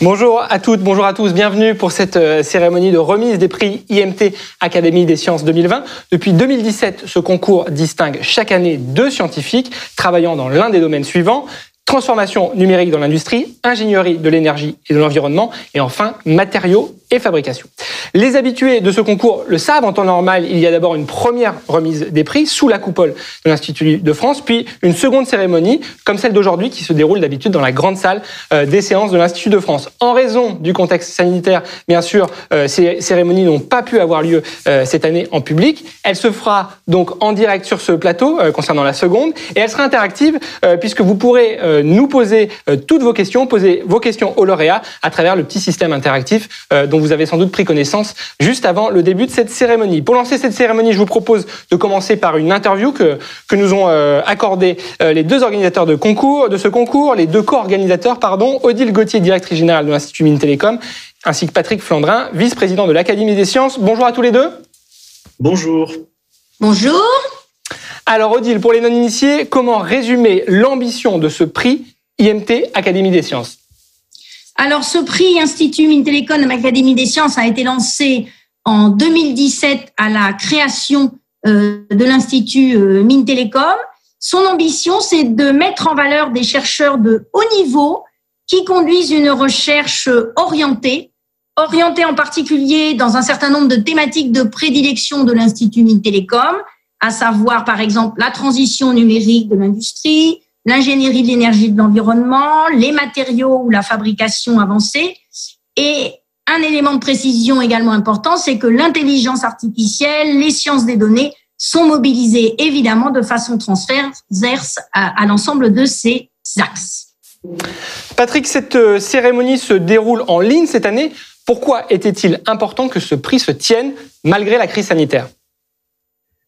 Bonjour à toutes, bonjour à tous, bienvenue pour cette cérémonie de remise des prix IMT Académie des Sciences 2020. Depuis 2017, ce concours distingue chaque année 2 scientifiques travaillant dans l'un des domaines suivants: transformation numérique dans l'industrie, ingénierie de l'énergie et de l'environnement, et enfin matériaux et fabrication. Les habitués de ce concours le savent, en temps normal, il y a d'abord une première remise des prix sous la coupole de l'Institut de France, puis une seconde cérémonie, comme celle d'aujourd'hui, qui se déroule d'habitude dans la grande salle des séances de l'Institut de France. En raison du contexte sanitaire, bien sûr, ces cérémonies n'ont pas pu avoir lieu cette année en public. Elle se fera donc en direct sur ce plateau, concernant la seconde, et elle sera interactive, puisque vous pourrez nous poser toutes vos questions, poser vos questions aux lauréats à travers le petit système interactif dont vous avez sans doute pris connaissance juste avant le début de cette cérémonie. Pour lancer cette cérémonie, je vous propose de commencer par une interview que nous ont accordé les 2 organisateurs de ce concours, les 2 co-organisateurs, Odile Gauthier, directrice générale de l'Institut Mines Télécom, ainsi que Patrick Flandrin, vice-président de l'Académie des Sciences. Bonjour à tous les 2. Bonjour. Bonjour. Alors Odile, pour les non-initiés, comment résumer l'ambition de ce prix IMT Académie des Sciences ? Alors, ce prix Institut Mines Télécom Académie des Sciences a été lancé en 2017 à la création de l'Institut Mines Télécom. Son ambition, c'est de mettre en valeur des chercheurs de haut niveau qui conduisent une recherche orientée en particulier dans un certain nombre de thématiques de prédilection de l'Institut Mines Télécom, à savoir, par exemple, la transition numérique de l'industrie, l'ingénierie de l'énergie et de l'environnement, les matériaux ou la fabrication avancée. Et un élément de précision également important, c'est que l'intelligence artificielle, les sciences des données sont mobilisées évidemment de façon transverse à l'ensemble de ces axes. Patrick, cette cérémonie se déroule en ligne cette année. Pourquoi était-il important que ce prix se tienne malgré la crise sanitaire ?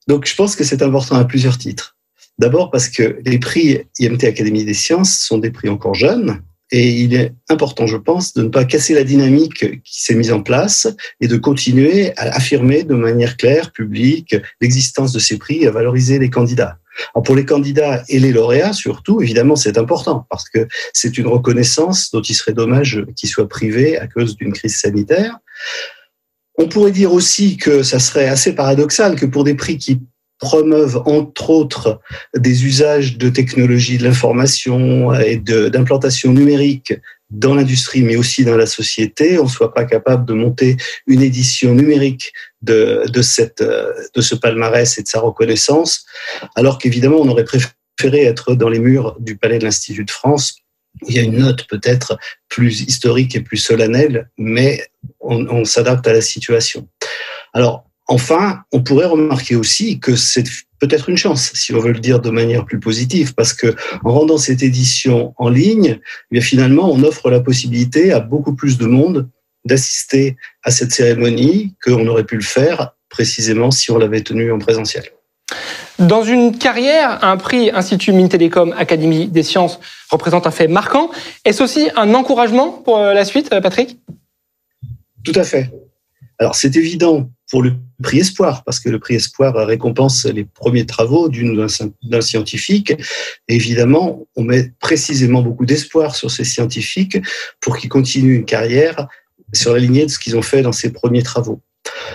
Donc, je pense que c'est important à plusieurs titres. D'abord parce que les prix IMT Académie des Sciences sont des prix encore jeunes et il est important, je pense, de ne pas casser la dynamique qui s'est mise en place et de continuer à affirmer de manière claire, publique, l'existence de ces prix et à valoriser les candidats. Alors pour les candidats et les lauréats, surtout, évidemment, c'est important parce que c'est une reconnaissance dont il serait dommage qu'ils soient privés à cause d'une crise sanitaire. On pourrait dire aussi que ça serait assez paradoxal que pour des prix qui promeuvent entre autres des usages de technologies de l'information et d'implantation numérique dans l'industrie, mais aussi dans la société, on ne soit pas capable de monter une édition numérique de ce palmarès et de sa reconnaissance, alors qu'évidemment, on aurait préféré être dans les murs du Palais de l'Institut de France. Il y a une note peut-être plus historique et plus solennelle, mais on s'adapte à la situation. Alors, enfin, on pourrait remarquer aussi que c'est peut-être une chance, si on veut le dire de manière plus positive, parce que en rendant cette édition en ligne, eh bien finalement, on offre la possibilité à beaucoup plus de monde d'assister à cette cérémonie qu'on aurait pu le faire précisément si on l'avait tenue en présentiel. Dans une carrière, un prix Institut Mines Télécom Académie des Sciences représente un fait marquant. Est-ce aussi un encouragement pour la suite, Patrick ? Tout à fait. Alors, c'est évident pour le prix Espoir, parce que le prix Espoir récompense les premiers travaux d'un scientifique. Et évidemment, on met précisément beaucoup d'espoir sur ces scientifiques pour qu'ils continuent une carrière sur la lignée de ce qu'ils ont fait dans ces premiers travaux.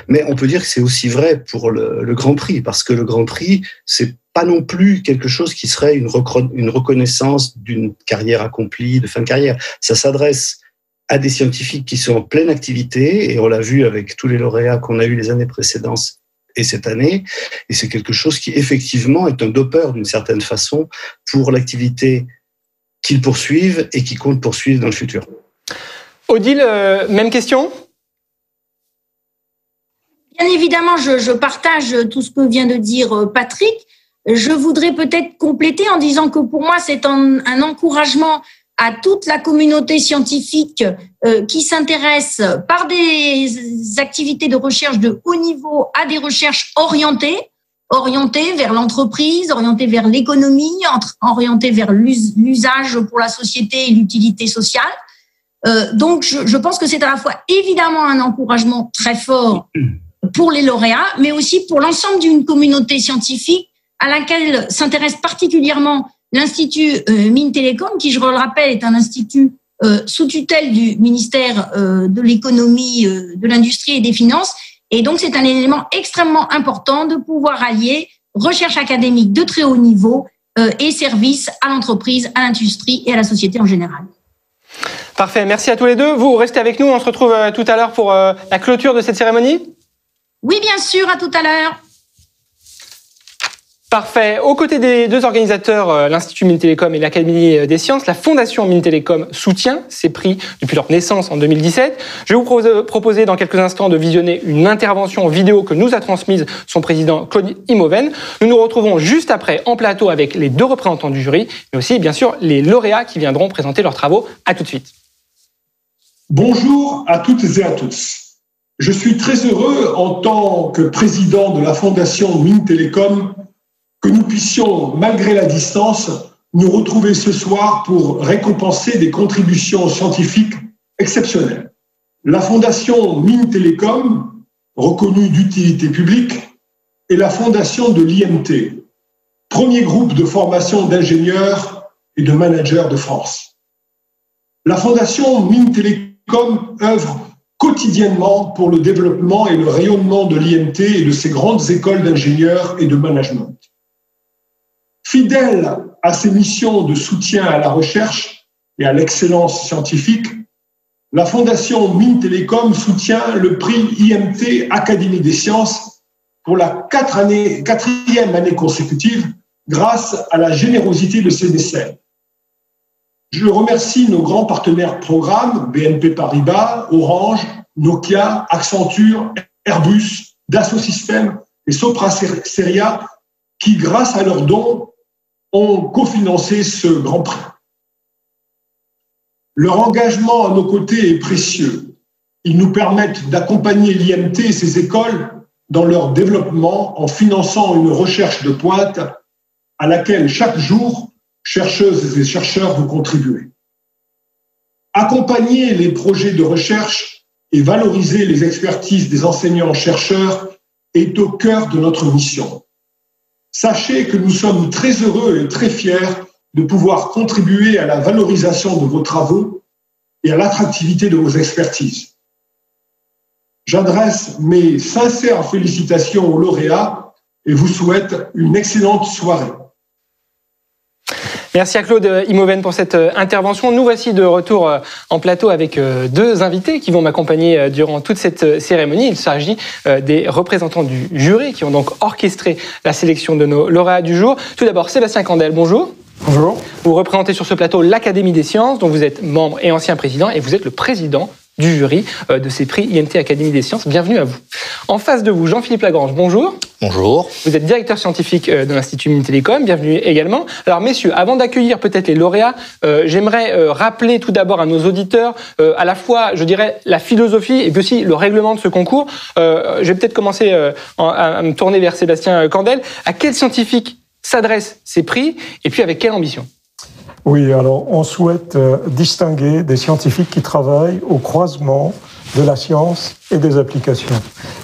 Mais on peut dire que c'est aussi vrai pour le Grand Prix, parce que le Grand Prix, c'est pas non plus quelque chose qui serait une reconnaissance d'une carrière accomplie, de fin de carrière. Ça s'adresse à des scientifiques qui sont en pleine activité, et on l'a vu avec tous les lauréats qu'on a eus les années précédentes et cette année, et c'est quelque chose qui effectivement est un dopeur d'une certaine façon pour l'activité qu'ils poursuivent et qu'ils comptent poursuivre dans le futur. Odile, même question ? Bien évidemment, je partage tout ce que vient de dire Patrick. Je voudrais peut-être compléter en disant que pour moi, c'est un encouragement à toute la communauté scientifique qui s'intéresse par des activités de recherche de haut niveau à des recherches orientées vers l'entreprise, orientées vers l'économie, orientées vers l'usage pour la société et l'utilité sociale. Donc, je pense que c'est à la fois évidemment un encouragement très fort pour les lauréats, mais aussi pour l'ensemble d'une communauté scientifique à laquelle s'intéresse particulièrement l'Institut Mines Télécom, qui, je le rappelle, est un institut sous tutelle du ministère de l'économie, de l'industrie et des finances. Et donc, c'est un élément extrêmement important de pouvoir allier recherche académique de très haut niveau et services à l'entreprise, à l'industrie et à la société en général. Parfait, merci à tous les deux. Vous restez avec nous, on se retrouve tout à l'heure pour la clôture de cette cérémonie. Oui, bien sûr, à tout à l'heure. Parfait. Aux côtés des deux organisateurs, l'Institut Mines Télécom et l'Académie des Sciences, la Fondation Mines Télécom soutient ces prix depuis leur naissance en 2017. Je vais vous proposer dans quelques instants de visionner une intervention vidéo que nous a transmise son président Claude Imoven. Nous nous retrouvons juste après en plateau avec les deux représentants du jury, mais aussi bien sûr les lauréats qui viendront présenter leurs travaux. À tout de suite. Bonjour à toutes et à tous. Je suis très heureux en tant que président de la Fondation Mines Télécom que nous puissions, malgré la distance, nous retrouver ce soir pour récompenser des contributions scientifiques exceptionnelles. La Fondation Mines Télécom, reconnue d'utilité publique, est la fondation de l'IMT, premier groupe de formation d'ingénieurs et de managers de France. La Fondation Mines Télécom œuvre quotidiennement pour le développement et le rayonnement de l'IMT et de ses grandes écoles d'ingénieurs et de management. Fidèle à ses missions de soutien à la recherche et à l'excellence scientifique, la Fondation Mines Télécom soutient le prix IMT Académie des Sciences pour la quatrième année consécutive grâce à la générosité de ses mécènes. Je remercie nos grands partenaires programmes, BNP Paribas, Orange, Nokia, Accenture, Airbus, Dassault Systèmes et Sopra Steria qui, grâce à leurs dons, ont cofinancé ce grand prix. Leur engagement à nos côtés est précieux. Ils nous permettent d'accompagner l'IMT et ses écoles dans leur développement en finançant une recherche de pointe à laquelle chaque jour, chercheuses et chercheurs vont contribuer. Accompagner les projets de recherche et valoriser les expertises des enseignants-chercheurs est au cœur de notre mission. Sachez que nous sommes très heureux et très fiers de pouvoir contribuer à la valorisation de vos travaux et à l'attractivité de vos expertises. J'adresse mes sincères félicitations aux lauréats et vous souhaite une excellente soirée. Merci à Claude Imoven pour cette intervention. Nous voici de retour en plateau avec deux invités qui vont m'accompagner durant toute cette cérémonie. Il s'agit des représentants du jury qui ont donc orchestré la sélection de nos lauréats du jour. Tout d'abord, Sébastien Candel, bonjour. Bonjour. Vous représentez sur ce plateau l'Académie des Sciences, dont vous êtes membre et ancien président, et vous êtes le président du jury de ces prix IMT Académie des Sciences. Bienvenue à vous. En face de vous, Jean-Philippe Lagrange, bonjour. Bonjour. Vous êtes directeur scientifique de l'Institut Mines Télécom, bienvenue également. Alors messieurs, avant d'accueillir peut-être les lauréats, j'aimerais rappeler tout d'abord à nos auditeurs à la fois, je dirais, la philosophie et puis aussi le règlement de ce concours. Je vais peut-être commencer à me tourner vers Sébastien Candel. À quel scientifique s'adressent ces prix et puis avec quelle ambition ? Oui, alors on souhaite distinguer des scientifiques qui travaillent au croisement de la science et des applications.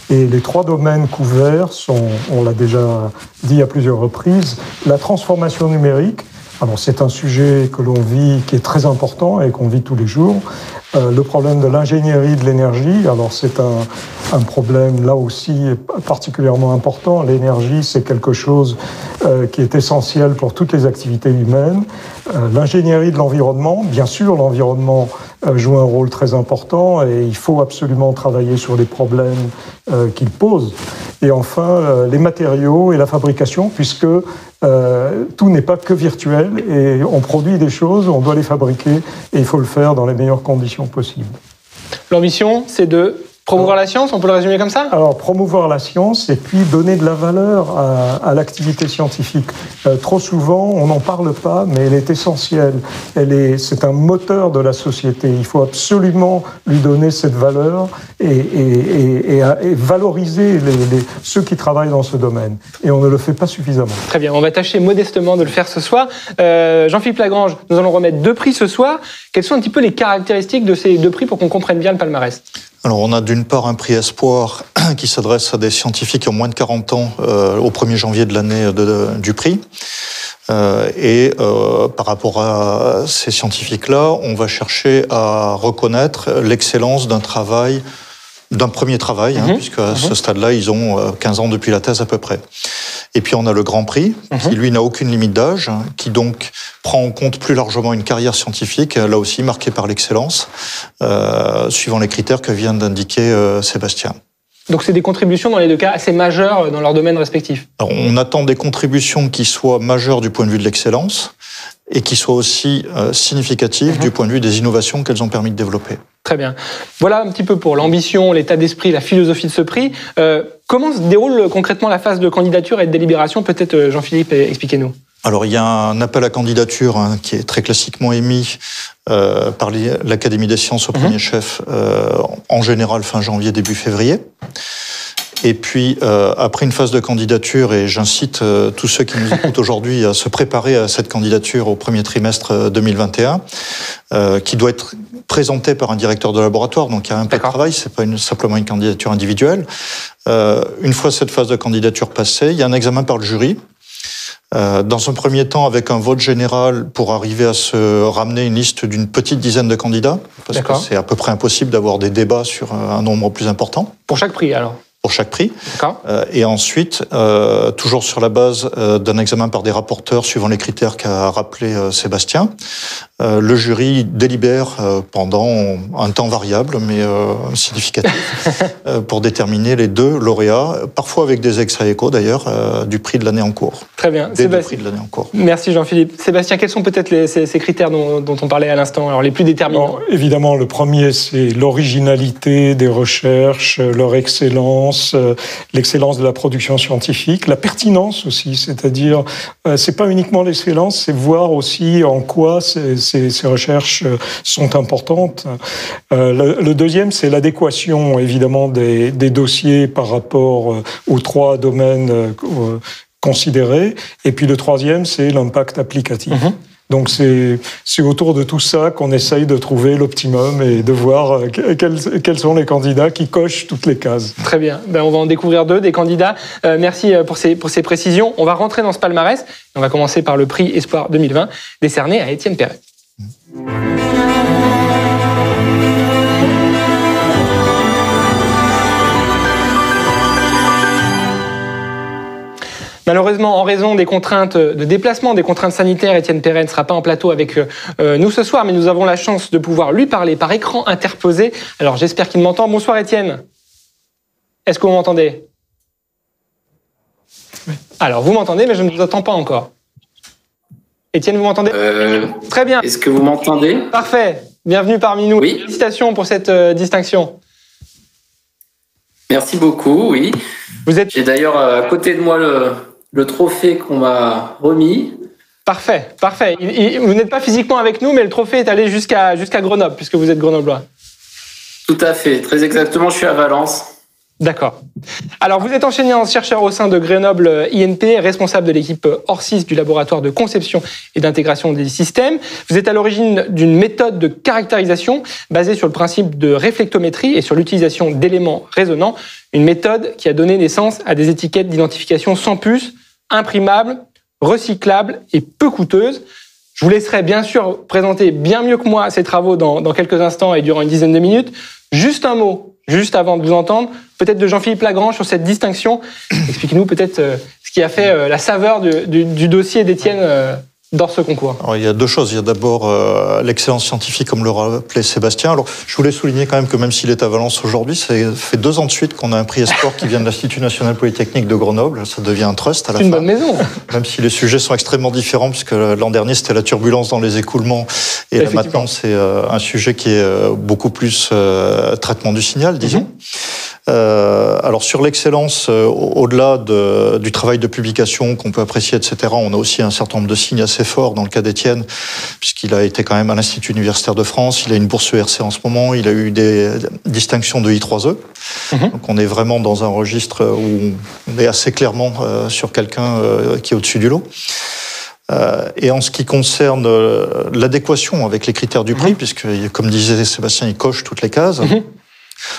Et les trois domaines couverts sont, on l'a déjà dit à plusieurs reprises, la transformation numérique. Alors c'est un sujet que l'on vit, qui est très important et qu'on vit tous les jours. Le problème de l'ingénierie de l'énergie, alors c'est un problème là aussi particulièrement important. L'énergie, c'est quelque chose qui est essentiel pour toutes les activités humaines. L'ingénierie de l'environnement, bien sûr, l'environnement joue un rôle très important et il faut absolument travailler sur les problèmes qu'il pose. Et enfin, les matériaux et la fabrication, puisque tout n'est pas que virtuel et on produit des choses, on doit les fabriquer et il faut le faire dans les meilleures conditions possibles. L'ambition, c'est de promouvoir la science, on peut le résumer comme ça ? Alors, promouvoir la science et puis donner de la valeur à l'activité scientifique. Trop souvent, on n'en parle pas, mais elle est essentielle. C'est un moteur de la société. Il faut absolument lui donner cette valeur et valoriser ceux qui travaillent dans ce domaine. Et on ne le fait pas suffisamment. Très bien, on va tâcher modestement de le faire ce soir. Jean-Philippe Lagrange, nous allons remettre 2 prix ce soir. Quelles sont un petit peu les caractéristiques de ces 2 prix pour qu'on comprenne bien le palmarès ? Alors, on a d'une part un prix Espoir qui s'adresse à des scientifiques qui ont moins de 40 ans au 1er janvier de l'année du prix. Par rapport à ces scientifiques-là, on va chercher à reconnaître l'excellence d'un premier travail, puisque à ce stade-là, ils ont 15 ans depuis la thèse à peu près. Et puis on a le Grand Prix, qui lui n'a aucune limite d'âge, qui donc prend en compte plus largement une carrière scientifique, là aussi marquée par l'excellence, suivant les critères que vient d'indiquer Sébastien. Donc c'est des contributions dans les deux cas assez majeures dans leur domaine respectif. Alors, on attend des contributions qui soient majeures du point de vue de l'excellence et qui soient aussi significatives du point de vue des innovations qu'elles ont permis de développer. Très bien. Voilà un petit peu pour l'ambition, l'état d'esprit, la philosophie de ce prix. Comment se déroule concrètement la phase de candidature et de délibération? Peut-être Jean-Philippe, expliquez-nous. Alors, il y a un appel à candidature qui est très classiquement émis par l'Académie des sciences au premier chef, en général fin janvier, début février. Et puis, après une phase de candidature, et j'incite tous ceux qui nous écoutent aujourd'hui à se préparer à cette candidature au premier trimestre 2021, qui doit être présentée par un directeur de laboratoire, donc il y a un peu de travail, c'est pas simplement une candidature individuelle. Une fois cette phase de candidature passée, il y a un examen par le jury. Dans un premier temps, avec un vote général pour arriver à se ramener une liste d'une petite dizaine de candidats, parce que c'est à peu près impossible d'avoir des débats sur un nombre plus important. Pour chaque prix, alors? Pour chaque prix. Et ensuite, toujours sur la base d'un examen par des rapporteurs suivant les critères qu'a rappelé Sébastien, le jury délibère pendant un temps variable, mais significatif, pour déterminer les 2 lauréats, parfois avec des ex aequo d'ailleurs, du prix de l'année en cours. Très bien. Des 2 prix de l'année en cours. Merci Jean-Philippe. Sébastien, quels sont peut-être ces critères dont on parlait à l'instant, alors les plus déterminants? Alors, évidemment, le premier, c'est l'originalité des recherches, leur excellence, l'excellence de la production scientifique, la pertinence aussi, c'est-à-dire, c'est pas uniquement l'excellence, c'est voir aussi en quoi ces recherches sont importantes. Le deuxième, c'est l'adéquation, évidemment, des dossiers par rapport aux 3 domaines considérés. Et puis le troisième, c'est l'impact applicatif. Donc c'est autour de tout ça qu'on essaye de trouver l'optimum et de voir quels sont les candidats qui cochent toutes les cases. Très bien. On va en découvrir 2 des candidats. Merci pour ces précisions. On va rentrer dans ce palmarès. On va commencer par le prix Espoir 2020 décerné à Étienne Perret. Malheureusement, en raison des contraintes de déplacement, des contraintes sanitaires, Étienne Perret ne sera pas en plateau avec nous ce soir, mais nous avons la chance de pouvoir lui parler par écran interposé. Alors j'espère qu'il m'entend. Bonsoir Étienne. Est-ce que vous m'entendez? Alors vous m'entendez, mais je ne vous entends pas encore. Étienne, vous m'entendez? Très bien. Est-ce que vous m'entendez? Parfait. Bienvenue parmi nous. Oui. Félicitations pour cette distinction. Merci beaucoup, oui. J'ai d'ailleurs à côté de moi le trophée qu'on m'a remis. Parfait, parfait. Vous n'êtes pas physiquement avec nous, mais le trophée est allé jusqu'à Grenoble, puisque vous êtes grenoblois. Tout à fait, très exactement, je suis à Valence. D'accord. Alors, vous êtes enseignant-chercheur au sein de Grenoble INP, responsable de l'équipe ORSIS du laboratoire de conception et d'intégration des systèmes. Vous êtes à l'origine d'une méthode de caractérisation basée sur le principe de réflectométrie et sur l'utilisation d'éléments résonnants, une méthode qui a donné naissance à des étiquettes d'identification sans puce, imprimables, recyclables et peu coûteuses. Je vous laisserai bien sûr présenter bien mieux que moi ces travaux dans quelques instants et durant une dizaine de minutes. Juste un mot, juste avant de vous entendre, peut-être de Jean-Philippe Lagrange sur cette distinction. Expliquez-nous peut-être ce qui a fait la saveur du dossier d'Étienne dans ce concours. Alors, il y a 2 choses. Il y a d'abord l'excellence scientifique, comme le rappelait Sébastien. Alors, je voulais souligner quand même que même s'il est à Valence aujourd'hui, ça fait 2 ans de suite qu'on a un prix Espoir qui vient de l'Institut national polytechnique de Grenoble. Ça devient un trust à la fin. C'est une bonne maison. Même si les sujets sont extrêmement différents, puisque l'an dernier, c'était la turbulence dans les écoulements. Et là, maintenant, c'est un sujet qui est beaucoup plus traitement du signal, disons. Alors sur l'excellence, au-delà du travail de publication qu'on peut apprécier, etc., on a aussi un certain nombre de signes assez forts dans le cas d'Étienne, puisqu'il a été quand même à l'Institut universitaire de France, il a une bourse ERC en ce moment, il a eu des distinctions de I3E. Donc on est vraiment dans un registre où on est assez clairement sur quelqu'un qui est au-dessus du lot. Et en ce qui concerne l'adéquation avec les critères du prix, puisque, comme disait Sébastien, il coche toutes les cases.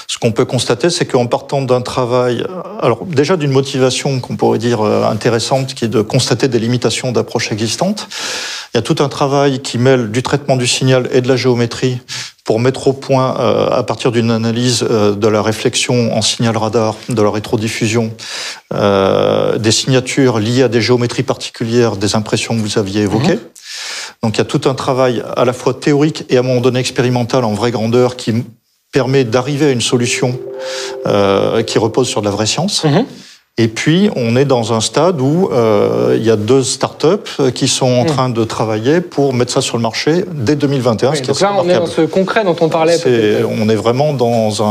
Ce qu'on peut constater, c'est qu'en partant d'un travail, alors déjà d'une motivation qu'on pourrait dire intéressante, qui est de constater des limitations d'approche existantes, il y a tout un travail qui mêle du traitement du signal et de la géométrie pour mettre au point, à partir d'une analyse de la réflexion en signal radar, de la rétrodiffusion, des signatures liées à des géométries particulières, des impressions que vous aviez évoquées. Donc il y a tout un travail à la fois théorique et à un moment donné expérimental en vraie grandeur qui permet d'arriver à une solution qui repose sur de la vraie science. Et puis, on est dans un stade où il y a 2 startups qui sont en train de travailler pour mettre ça sur le marché dès 2021. Oui, donc là, on est dans ce concret dont on parlait. On est vraiment dans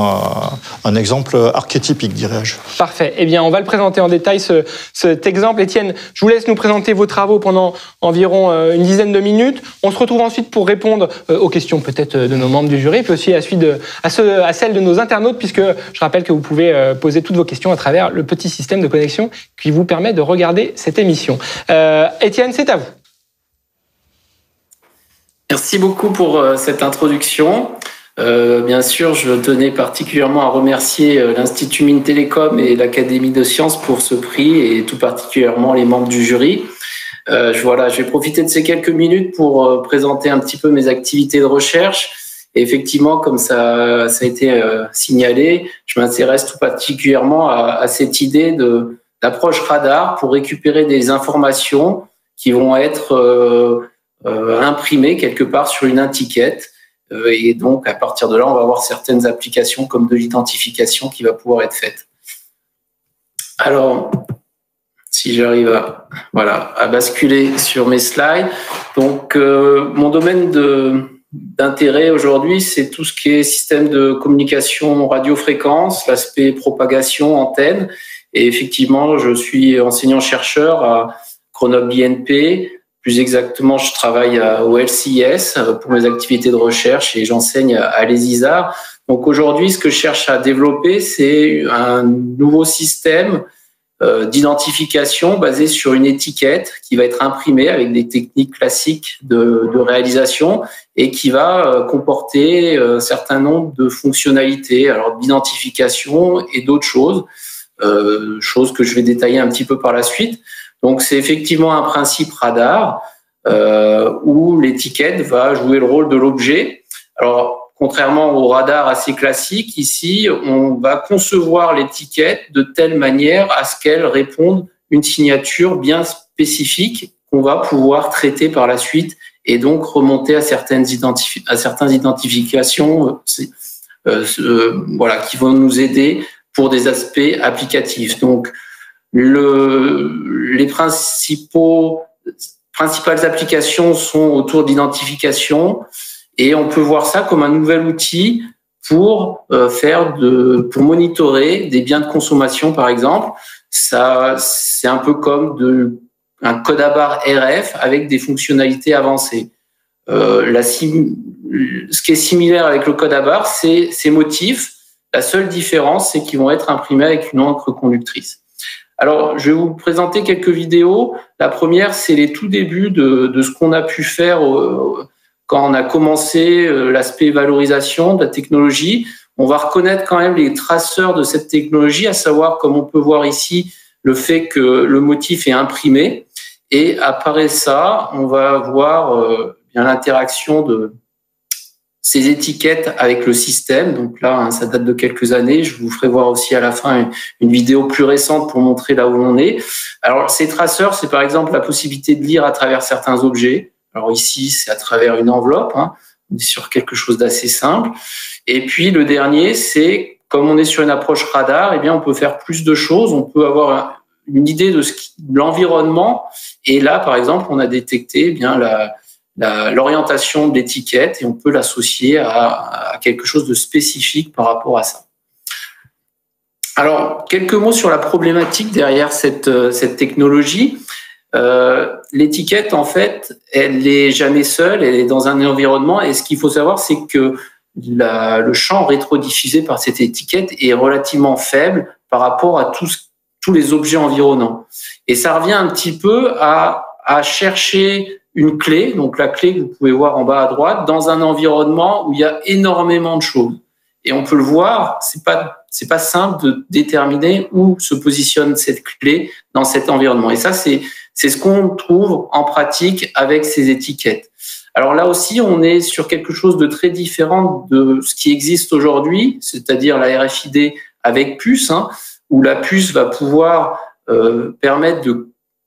un exemple archétypique, dirais-je. Parfait. Eh bien, on va le présenter en détail, cet exemple. Étienne, je vous laisse nous présenter vos travaux pendant environ une dizaine de minutes. On se retrouve ensuite pour répondre aux questions peut-être de nos membres du jury, puis aussi à celles de nos internautes, puisque je rappelle que vous pouvez poser toutes vos questions à travers le petit système de connexion qui vous permet de regarder cette émission. Étienne, c'est à vous. Merci beaucoup pour cette introduction. Bien sûr, je tenais particulièrement à remercier l'Institut Mines Télécom et l'Académie de sciences pour ce prix et tout particulièrement les membres du jury. Je vais profiter de ces quelques minutes pour présenter un petit peu mes activités de recherche. Et effectivement, comme ça a été signalé, je m'intéresse tout particulièrement à cette idée d'approche radar pour récupérer des informations qui vont être imprimées quelque part sur une étiquette. Et donc, à partir de là, on va avoir certaines applications comme de l'identification qui va pouvoir être faite. Alors, si j'arrive à basculer sur mes slides. Donc, mon domaine d'intérêt aujourd'hui, c'est tout ce qui est système de communication radiofréquence, l'aspect propagation, antenne. Et effectivement, je suis enseignant-chercheur à Grenoble-INP. Plus exactement, je travaille au LCIS pour mes activités de recherche et j'enseigne à l'ESISA. Donc aujourd'hui, ce que je cherche à développer, c'est un nouveau système d'identification basé sur une étiquette qui va être imprimée avec des techniques classiques de réalisation et qui va comporter un certain nombre de fonctionnalités, alors d'identification et d'autres choses que je vais détailler un petit peu par la suite. Donc c'est effectivement un principe radar où l'étiquette va jouer le rôle de l'objet. Alors contrairement au radar assez classique, ici, on va concevoir l'étiquette de telle manière à ce qu'elle réponde une signature bien spécifique qu'on va pouvoir traiter par la suite et donc remonter à certaines identifications qui vont nous aider pour des aspects applicatifs. Donc, les principales applications sont autour d'identification. Et on peut voir ça comme un nouvel outil pour monitorer des biens de consommation, par exemple. Ça, c'est un peu comme un code à barre RF avec des fonctionnalités avancées. Ce qui est similaire avec le code à barre, c'est ces motifs. La seule différence, c'est qu'ils vont être imprimés avec une encre conductrice. Alors, je vais vous présenter quelques vidéos. La première, c'est les tout débuts de ce qu'on a pu faire quand on a commencé l'aspect valorisation de la technologie. On va reconnaître quand même les traceurs de cette technologie, à savoir, comme on peut voir ici, le fait que le motif est imprimé. Et après ça, on va voir bien l'interaction de ces étiquettes avec le système. Donc là, ça date de quelques années. Je vous ferai voir aussi à la fin une vidéo plus récente pour montrer là où on est. Alors, ces traceurs, c'est par exemple la possibilité de lire à travers certains objets. Alors ici, c'est à travers une enveloppe, on est sur quelque chose d'assez simple. Et puis le dernier, c'est comme on est sur une approche radar, eh bien on peut faire plus de choses. On peut avoir une idée de l'environnement. Et là, par exemple, on a détecté bien l'orientation de l'étiquette et on peut l'associer à quelque chose de spécifique par rapport à ça. Alors, quelques mots sur la problématique derrière cette technologie. L'étiquette, en fait, elle n'est jamais seule, elle est dans un environnement. Et ce qu'il faut savoir, c'est que le champ rétrodiffusé par cette étiquette est relativement faible par rapport à tous les objets environnants. Et ça revient un petit peu à chercher une clé, donc la clé que vous pouvez voir en bas à droite, dans un environnement où il y a énormément de choses. Et on peut le voir, c'est pas simple de déterminer où se positionne cette clé dans cet environnement. Et ça, c'est ce qu'on trouve en pratique avec ces étiquettes. Alors là aussi, on est sur quelque chose de très différent de ce qui existe aujourd'hui, c'est-à-dire la RFID avec puce, où la puce va pouvoir permettre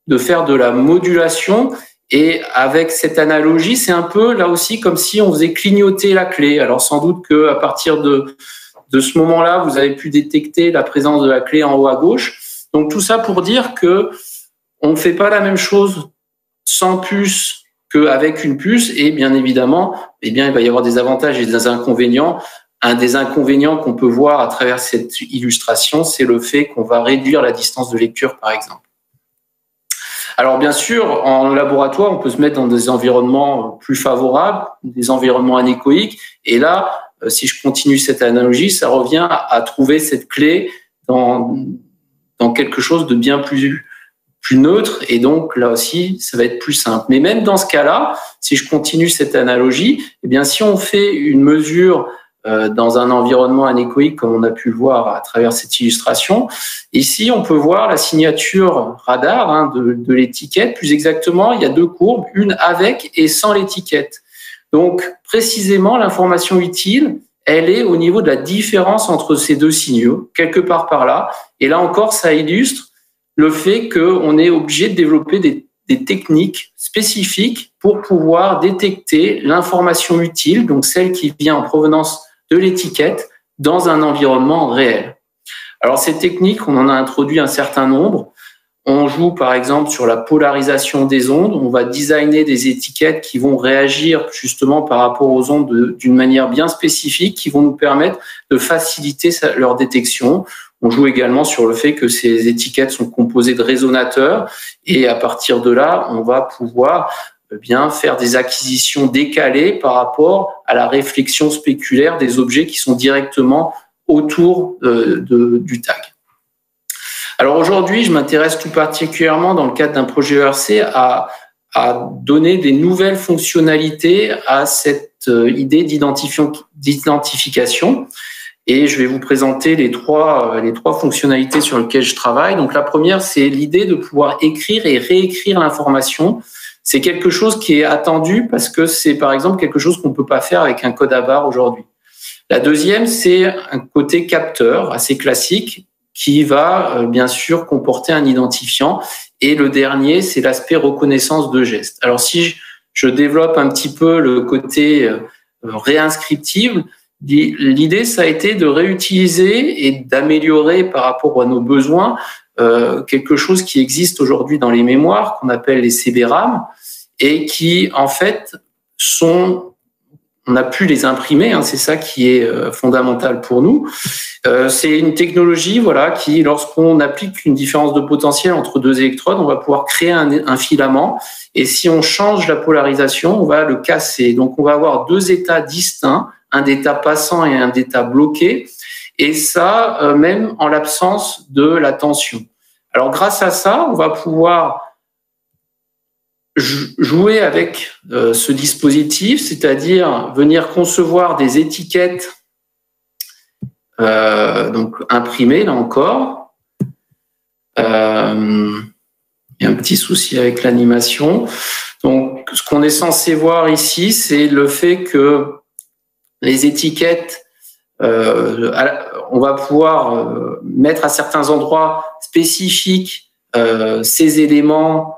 de faire de la modulation. Et avec cette analogie, c'est un peu là aussi comme si on faisait clignoter la clé. Alors sans doute qu'à partir de ce moment-là, vous avez pu détecter la présence de la clé en haut à gauche. Donc tout ça pour dire que on ne fait pas la même chose sans puce qu'avec une puce. Et bien évidemment, il va y avoir des avantages et des inconvénients. Un des inconvénients qu'on peut voir à travers cette illustration, c'est le fait qu'on va réduire la distance de lecture, par exemple. Alors bien sûr, en laboratoire, on peut se mettre dans des environnements plus favorables, des environnements anéchoïques. Et là, si je continue cette analogie, ça revient à trouver cette clé dans quelque chose de bien plus neutre. Et donc là aussi, ça va être plus simple. Mais même dans ce cas-là, si je continue cette analogie, eh bien si on fait une mesure dans un environnement anéchoïque, comme on a pu le voir à travers cette illustration. Ici, on peut voir la signature radar de l'étiquette. Plus exactement, il y a deux courbes, une avec et sans l'étiquette. Donc, précisément, l'information utile, elle est au niveau de la différence entre ces deux signaux, quelque part par là. Et là encore, ça illustre le fait qu'on est obligé de développer des techniques spécifiques pour pouvoir détecter l'information utile, donc celle qui vient en provenance de l'étiquette dans un environnement réel. Alors ces techniques, on en a introduit un certain nombre. On joue par exemple sur la polarisation des ondes. On va designer des étiquettes qui vont réagir justement par rapport aux ondes d'une manière bien spécifique, qui vont nous permettre de faciliter leur détection. On joue également sur le fait que ces étiquettes sont composées de résonateurs et à partir de là, on va pouvoir faire des acquisitions décalées par rapport à la réflexion spéculaire des objets qui sont directement autour du tag. Alors aujourd'hui, je m'intéresse tout particulièrement dans le cadre d'un projet ERC à donner des nouvelles fonctionnalités à cette idée d'identification. Et je vais vous présenter les trois fonctionnalités sur lesquelles je travaille. Donc la première, c'est l'idée de pouvoir écrire et réécrire l'information. C'est quelque chose qui est attendu parce que c'est par exemple quelque chose qu'on ne peut pas faire avec un code à barre aujourd'hui. La deuxième, c'est un côté capteur assez classique qui va bien sûr comporter un identifiant. Et le dernier, c'est l'aspect reconnaissance de gestes. Alors si je développe un petit peu le côté réinscriptible, l'idée, ça a été de réutiliser et d'améliorer par rapport à nos besoins quelque chose qui existe aujourd'hui dans les mémoires, qu'on appelle les CBRAM, et qui, en fait, on a pu les imprimer, c'est ça qui est fondamental pour nous. C'est une technologie qui, lorsqu'on applique une différence de potentiel entre deux électrodes, on va pouvoir créer un filament, et si on change la polarisation, on va le casser. Donc, on va avoir deux états distincts, un état passant et un état bloqué, et ça, même en l'absence de la tension. Alors, grâce à ça, on va pouvoir jouer avec ce dispositif, c'est-à-dire venir concevoir des étiquettes donc imprimées, là encore. Il y a un petit souci avec l'animation. Donc, ce qu'on est censé voir ici, c'est le fait que les étiquettes, on va pouvoir mettre à certains endroits spécifiques ces éléments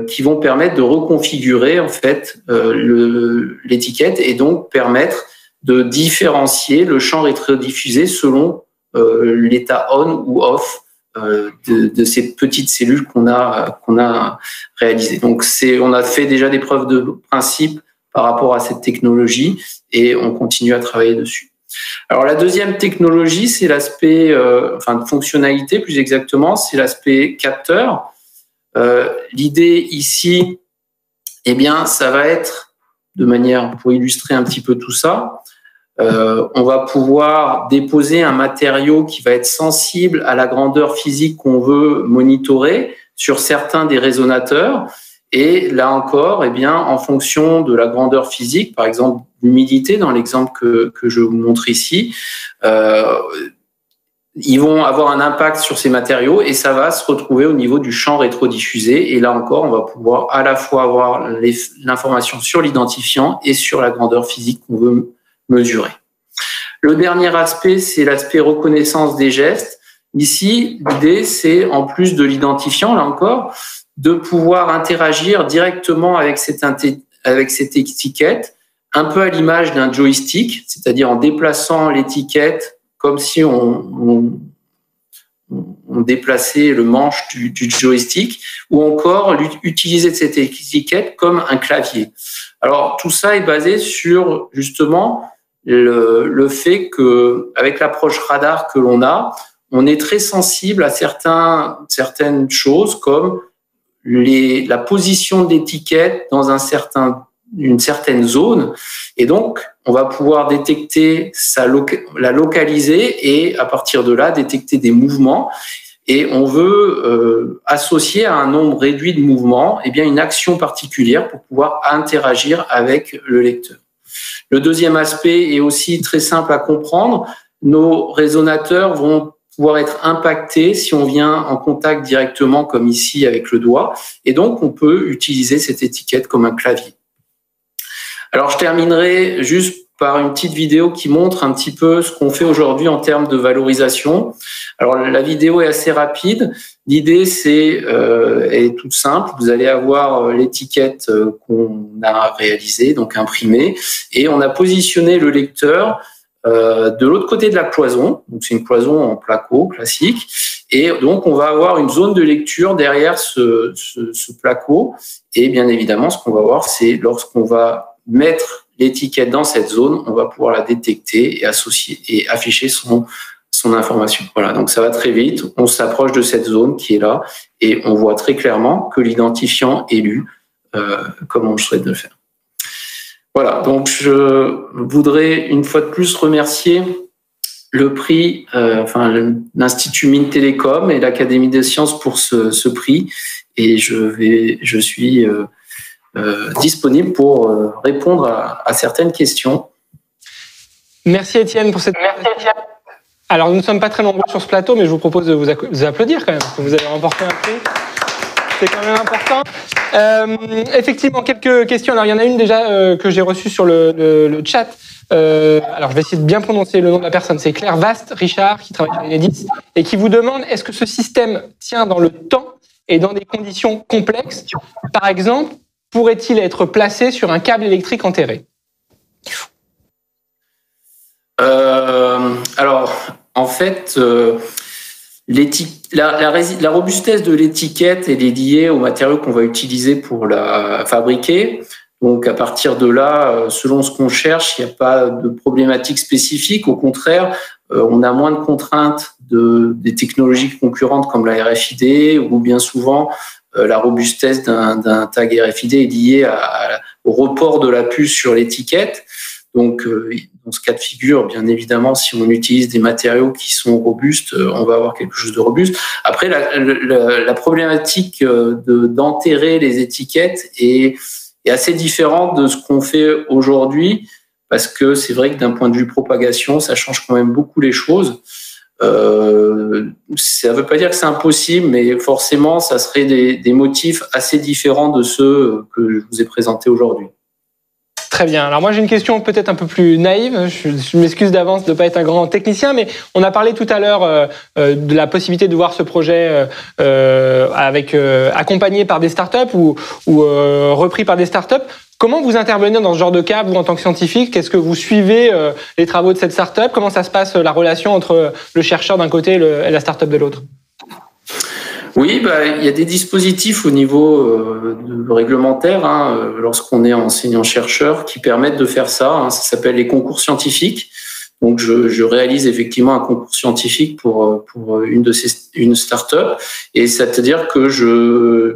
qui vont permettre de reconfigurer en fait l'étiquette et donc permettre de différencier le champ rétrodiffusé selon l'état on ou off de ces petites cellules qu'on a réalisées. Donc on a fait déjà des preuves de principe par rapport à cette technologie et on continue à travailler dessus. Alors la deuxième technologie, c'est l'aspect, fonctionnalité plus exactement, c'est l'aspect capteur. L'idée ici, ça va être, de manière pour illustrer un petit peu tout ça, on va pouvoir déposer un matériau qui va être sensible à la grandeur physique qu'on veut monitorer sur certains des résonateurs. Et là encore, eh bien, en fonction de la grandeur physique, par exemple l'humidité dans l'exemple que je vous montre ici, ils vont avoir un impact sur ces matériaux et ça va se retrouver au niveau du champ rétrodiffusé. Et là encore, on va pouvoir à la fois avoir l'information sur l'identifiant et sur la grandeur physique qu'on veut mesurer. Le dernier aspect, c'est l'aspect reconnaissance des gestes. Ici, l'idée, c'est en plus de l'identifiant, là encore, de pouvoir interagir directement avec cette étiquette, un peu à l'image d'un joystick, c'est-à-dire en déplaçant l'étiquette comme si on déplaçait le manche du joystick, ou encore utiliser cette étiquette comme un clavier. Alors, tout ça est basé sur, justement, le fait que, avec l'approche radar que l'on a, on est très sensible à certaines choses comme la position de l'étiquette dans une certaine zone, et donc on va pouvoir détecter la localiser et à partir de là détecter des mouvements. Et on veut associer à un nombre réduit de mouvements une action particulière pour pouvoir interagir avec le lecteur. Le deuxième aspect est aussi très simple à comprendre. Nos résonateurs vont pouvoir être impactés si on vient en contact directement, comme ici avec le doigt. Et donc, on peut utiliser cette étiquette comme un clavier. Alors, je terminerai juste par une petite vidéo qui montre un petit peu ce qu'on fait aujourd'hui en termes de valorisation. Alors, la vidéo est assez rapide. L'idée, est toute simple. Vous allez avoir l'étiquette qu'on a réalisée, donc imprimée, et on a positionné le lecteur de l'autre côté de la cloison. Donc, c'est une cloison en placo classique. Et donc, on va avoir une zone de lecture derrière ce placo. Et bien évidemment, ce qu'on va voir, c'est lorsqu'on va mettre l'étiquette dans cette zone, on va pouvoir la détecter et associer et afficher son information. Voilà, donc ça va très vite. On s'approche de cette zone qui est là et on voit très clairement que l'identifiant est lu comme on souhaite de le faire. Voilà, donc je voudrais une fois de plus remercier le prix, l'Institut Mines Télécom et l'Académie des sciences pour ce prix. Et je suis disponible pour répondre à certaines questions. Merci Étienne pour cette... Alors, nous ne sommes pas très nombreux sur ce plateau, mais je vous propose de vous applaudir quand même, parce que vous avez remporté un prix. C'est quand même important. Effectivement, quelques questions. Alors, il y en a une déjà que j'ai reçue sur le chat. Alors, je vais essayer de bien prononcer le nom de la personne. C'est Claire Vast Richard, qui travaille chez Enedis, et qui vous demande, est-ce que ce système tient dans le temps et dans des conditions complexes? Par exemple, pourrait-il être placé sur un câble électrique enterré? Alors, en fait, la robustesse de l'étiquette, elle est liée aux matériaux qu'on va utiliser pour la fabriquer. Donc, à partir de là, selon ce qu'on cherche, il n'y a pas de problématique spécifique. Au contraire, on a moins de contraintes des technologies concurrentes comme la RFID, ou bien souvent, la robustesse d'un tag RFID est liée au report de la puce sur l'étiquette. Donc, dans ce cas de figure, bien évidemment, si on utilise des matériaux qui sont robustes, on va avoir quelque chose de robuste. Après, la problématique d'enterrer les étiquettes est assez différente de ce qu'on fait aujourd'hui, parce que c'est vrai que d'un point de vue propagation, ça change quand même beaucoup les choses. Ça ne veut pas dire que c'est impossible, mais forcément, ça serait des motifs assez différents de ceux que je vous ai présentés aujourd'hui. Très bien. Alors moi j'ai une question peut-être un peu plus naïve. Je m'excuse d'avance de ne pas être un grand technicien, mais on a parlé tout à l'heure de la possibilité de voir ce projet accompagné par des startups ou repris par des startups. Comment vous intervenez dans ce genre de cas, vous en tant que scientifique? Qu'est-ce que vous suivez les travaux de cette startup? Comment ça se passe la relation entre le chercheur d'un côté et la startup de l'autre? Oui, il y a des dispositifs au niveau réglementaire, lorsqu'on est enseignant-chercheur, qui permettent de faire ça. Ça s'appelle les concours scientifiques. Donc, je réalise effectivement un concours scientifique pour une start-up, et c'est-à-dire que je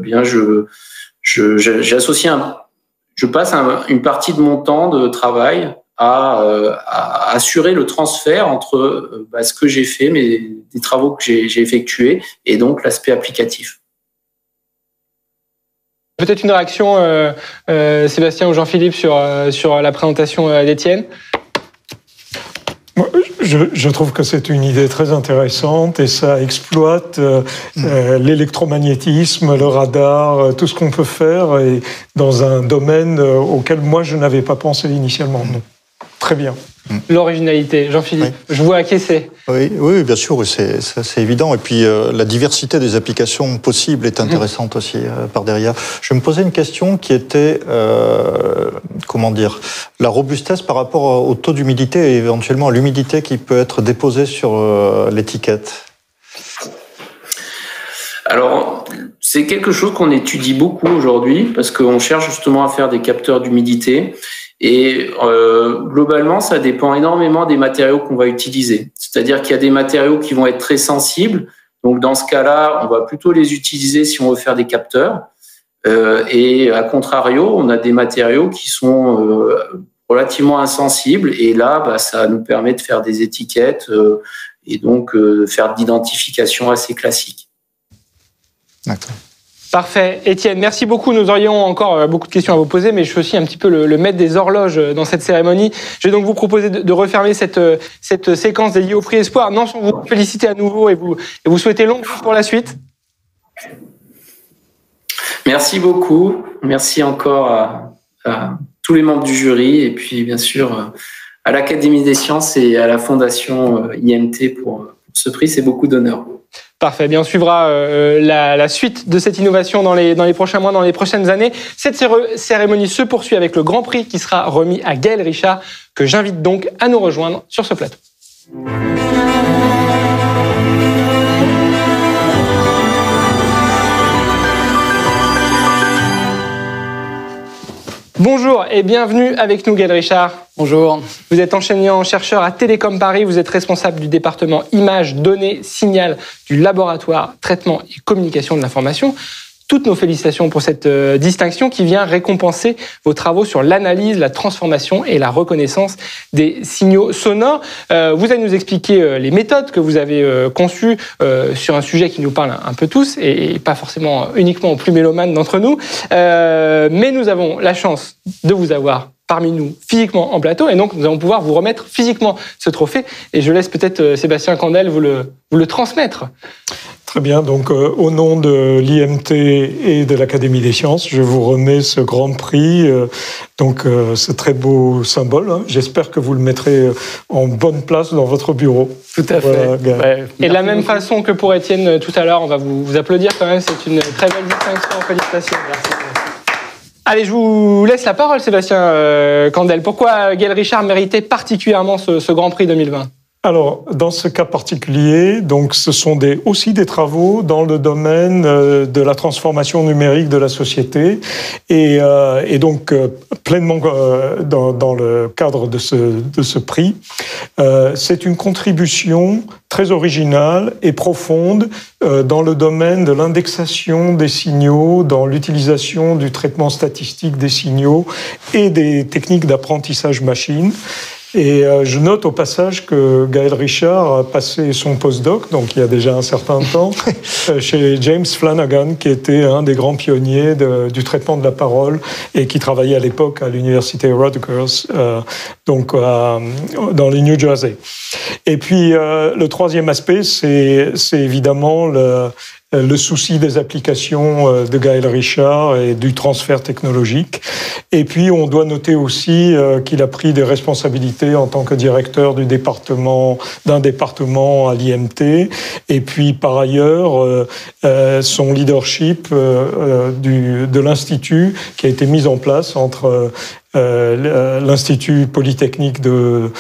passe une partie de mon temps de travail à assurer le transfert entre ce que j'ai fait, des travaux que j'ai effectués, et donc l'aspect applicatif. Peut-être une réaction, Sébastien ou Jean-Philippe, sur la présentation d'Étienne? Je trouve que c'est une idée très intéressante et ça exploite l'électromagnétisme, le radar, tout ce qu'on peut faire et dans un domaine auquel moi je n'avais pas pensé initialement. Non. Très bien. L'originalité. Jean-Philippe, oui. Je vois acquiescer. Oui, bien sûr, c'est évident. Et puis, la diversité des applications possibles est intéressante aussi par derrière. Je me posais une question qui était, la robustesse par rapport au taux d'humidité et éventuellement à l'humidité qui peut être déposée sur l'étiquette. Alors, c'est quelque chose qu'on étudie beaucoup aujourd'hui parce qu'on cherche justement à faire des capteurs d'humidité. Et globalement, ça dépend énormément des matériaux qu'on va utiliser. C'est-à-dire qu'il y a des matériaux qui vont être très sensibles. Donc, dans ce cas-là, on va plutôt les utiliser si on veut faire des capteurs. Et à contrario, on a des matériaux qui sont relativement insensibles. Et là, ça nous permet de faire des étiquettes et donc faire de l'identification assez classique. D'accord. Parfait. Étienne, merci beaucoup. Nous aurions encore beaucoup de questions à vous poser, mais je suis aussi un petit peu le maître des horloges dans cette cérémonie. Je vais donc vous proposer de refermer cette séquence dédiée au prix Espoir. Non, sans vous féliciter à nouveau et vous souhaiter longue vie pour la suite. Merci beaucoup. Merci encore à tous les membres du jury et puis bien sûr à l'Académie des sciences et à la Fondation IMT pour ce prix. C'est beaucoup d'honneur. Parfait. Bien, on suivra la suite de cette innovation dans les prochains mois, dans les prochaines années. Cette cérémonie se poursuit avec le Grand Prix qui sera remis à Gaël Richard, que j'invite donc à nous rejoindre sur ce plateau. Bonjour et bienvenue avec nous, Gaël Richard. Bonjour. Vous êtes enseignant-chercheur à Télécom Paris. Vous êtes responsable du département Images, Données, Signal du laboratoire Traitement et Communication de l'information. Toutes nos félicitations pour cette distinction qui vient récompenser vos travaux sur l'analyse, la transformation et la reconnaissance des signaux sonores. Vous allez nous expliquer les méthodes que vous avez conçues sur un sujet qui nous parle un peu tous et pas forcément uniquement aux plus mélomanes d'entre nous. Mais nous avons la chance de vous avoir parmi nous physiquement en plateau et donc nous allons pouvoir vous remettre physiquement ce trophée et je laisse peut-être Sébastien Candel vous le transmettre. Très bien, donc au nom de l'IMT et de l'Académie des sciences, je vous remets ce grand prix, ce très beau symbole. Hein. J'espère que vous le mettrez en bonne place dans votre bureau. Tout à fait. Ouais. Et de la même façon que pour Étienne tout à l'heure, on va vous applaudir quand même, c'est une très belle distinction. Félicitations. Merci. Allez, je vous laisse la parole, Sébastien Candel. Pourquoi Gaël Richard méritait particulièrement ce Grand Prix 2020 ? Alors, dans ce cas particulier, donc, ce sont aussi des travaux dans le domaine de la transformation numérique de la société et donc pleinement dans le cadre de ce prix. C'est une contribution très originale et profonde dans le domaine de l'indexation des signaux, dans l'utilisation du traitement statistique des signaux et des techniques d'apprentissage machine. Et je note au passage que Gaël Richard a passé son postdoc, donc il y a déjà un certain temps, chez James Flanagan, qui était un des grands pionniers du traitement de la parole et qui travaillait à l'époque à l'université Rutgers, dans le New Jersey. Et puis le troisième aspect, c'est évidemment le souci des applications de Gaël Richard et du transfert technologique. Et puis, on doit noter aussi qu'il a pris des responsabilités en tant que directeur d'un département à l'IMT. Et puis, par ailleurs, son leadership de l'Institut qui a été mis en place entre l'Institut Polytechnique de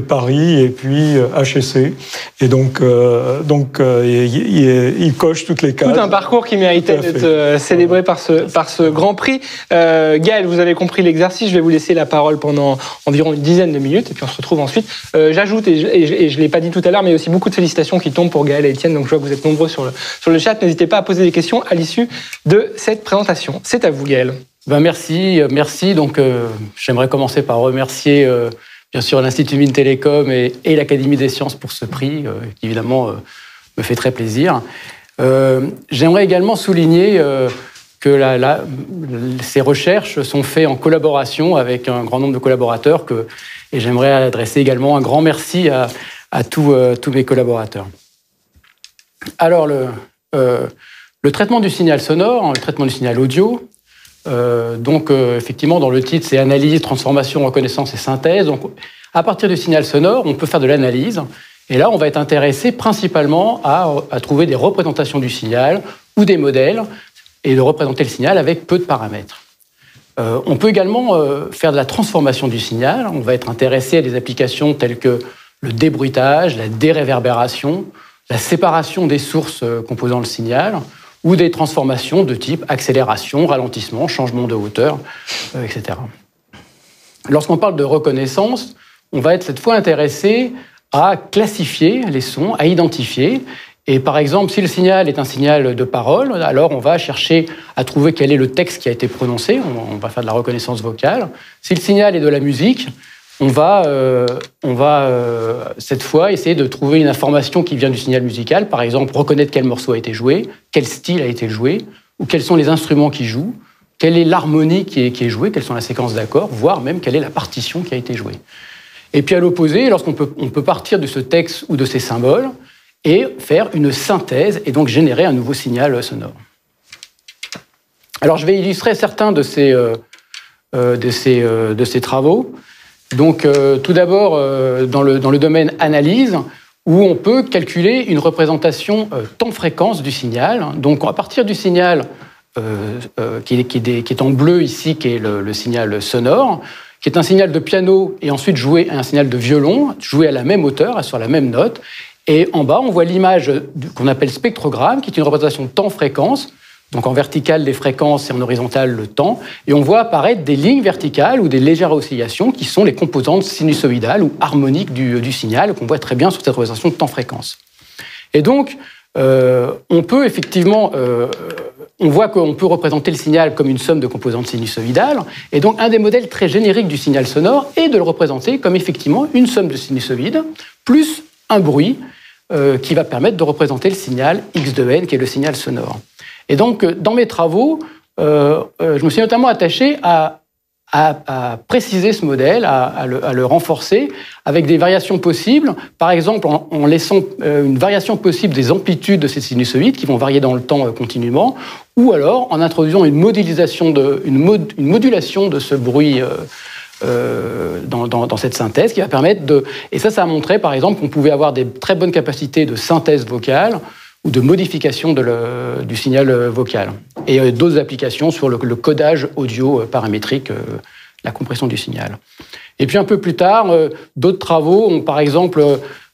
Paris et puis HEC. Et donc il coche toutes les cases. Tout un parcours qui méritait d'être célébré par ce Grand Prix. Gaël, vous avez compris l'exercice. Je vais vous laisser la parole pendant environ une dizaine de minutes et puis on se retrouve ensuite. J'ajoute, et je ne l'ai pas dit tout à l'heure, mais aussi beaucoup de félicitations qui tombent pour Gaël et Étienne. Donc je vois que vous êtes nombreux sur le chat. N'hésitez pas à poser des questions à l'issue de cette présentation. C'est à vous, Gaël. Merci. Donc, j'aimerais commencer par remercier bien sûr l'Institut Mines Télécom et l'Académie des sciences pour ce prix, qui évidemment me fait très plaisir. J'aimerais également souligner que ces recherches sont faites en collaboration avec un grand nombre de collaborateurs et j'aimerais adresser également un grand merci à tous mes collaborateurs. Alors, le traitement du signal sonore, le traitement du signal audio, effectivement, dans le titre, c'est analyse, transformation, reconnaissance et synthèse. Donc, à partir du signal sonore, on peut faire de l'analyse. Et là, on va être intéressé principalement à trouver des représentations du signal ou des modèles et de représenter le signal avec peu de paramètres. On peut également faire de la transformation du signal. On va être intéressé à des applications telles que le débruitage, la déréverbération, la séparation des sources composant le signal, ou des transformations de type accélération, ralentissement, changement de hauteur, etc. Lorsqu'on parle de reconnaissance, on va être cette fois intéressé à classifier les sons, à identifier. Et par exemple, si le signal est un signal de parole, alors on va chercher à trouver quel est le texte qui a été prononcé, on va faire de la reconnaissance vocale. Si le signal est de la musique, on va cette fois essayer de trouver une information qui vient du signal musical, par exemple reconnaître quel morceau a été joué, quel style a été joué, ou quels sont les instruments qui jouent, quelle est l'harmonie qui est jouée, quelles sont les séquences d'accords, voire même quelle est la partition qui a été jouée. Et puis à l'opposé, on peut partir de ce texte ou de ces symboles et faire une synthèse et donc générer un nouveau signal sonore. Alors je vais illustrer certains de ces travaux. Donc, tout d'abord, dans le domaine analyse, où on peut calculer une représentation temps-fréquence du signal. Donc, à partir du signal qui est en bleu ici, qui est le signal sonore, qui est un signal de piano et ensuite joué à un signal de violon, joué à la même hauteur, sur la même note. Et en bas, on voit l'image qu'on appelle spectrogramme, qui est une représentation temps-fréquence. Donc en vertical, les fréquences et en horizontal, le temps. Et on voit apparaître des lignes verticales ou des légères oscillations qui sont les composantes sinusoïdales ou harmoniques du signal, qu'on voit très bien sur cette représentation de temps-fréquence. Et donc, on peut effectivement... on voit qu'on peut représenter le signal comme une somme de composantes sinusoïdales. Et donc, un des modèles très génériques du signal sonore est de le représenter comme effectivement une somme de sinusoïdes plus un bruit qui va permettre de représenter le signal X de n, qui est le signal sonore. Et donc, dans mes travaux, je me suis notamment attaché à préciser ce modèle, à le renforcer avec des variations possibles. Par exemple, en laissant une variation possible des amplitudes de ces sinusoïdes qui vont varier dans le temps continuellement, ou alors en introduisant une modulation de ce bruit dans cette synthèse qui va permettre de... Et ça a montré, par exemple, qu'on pouvait avoir des très bonnes capacités de synthèse vocale ou de modification du signal vocal. Et d'autres applications sur le codage audio paramétrique, la compression du signal. Et puis un peu plus tard, d'autres travaux, par exemple,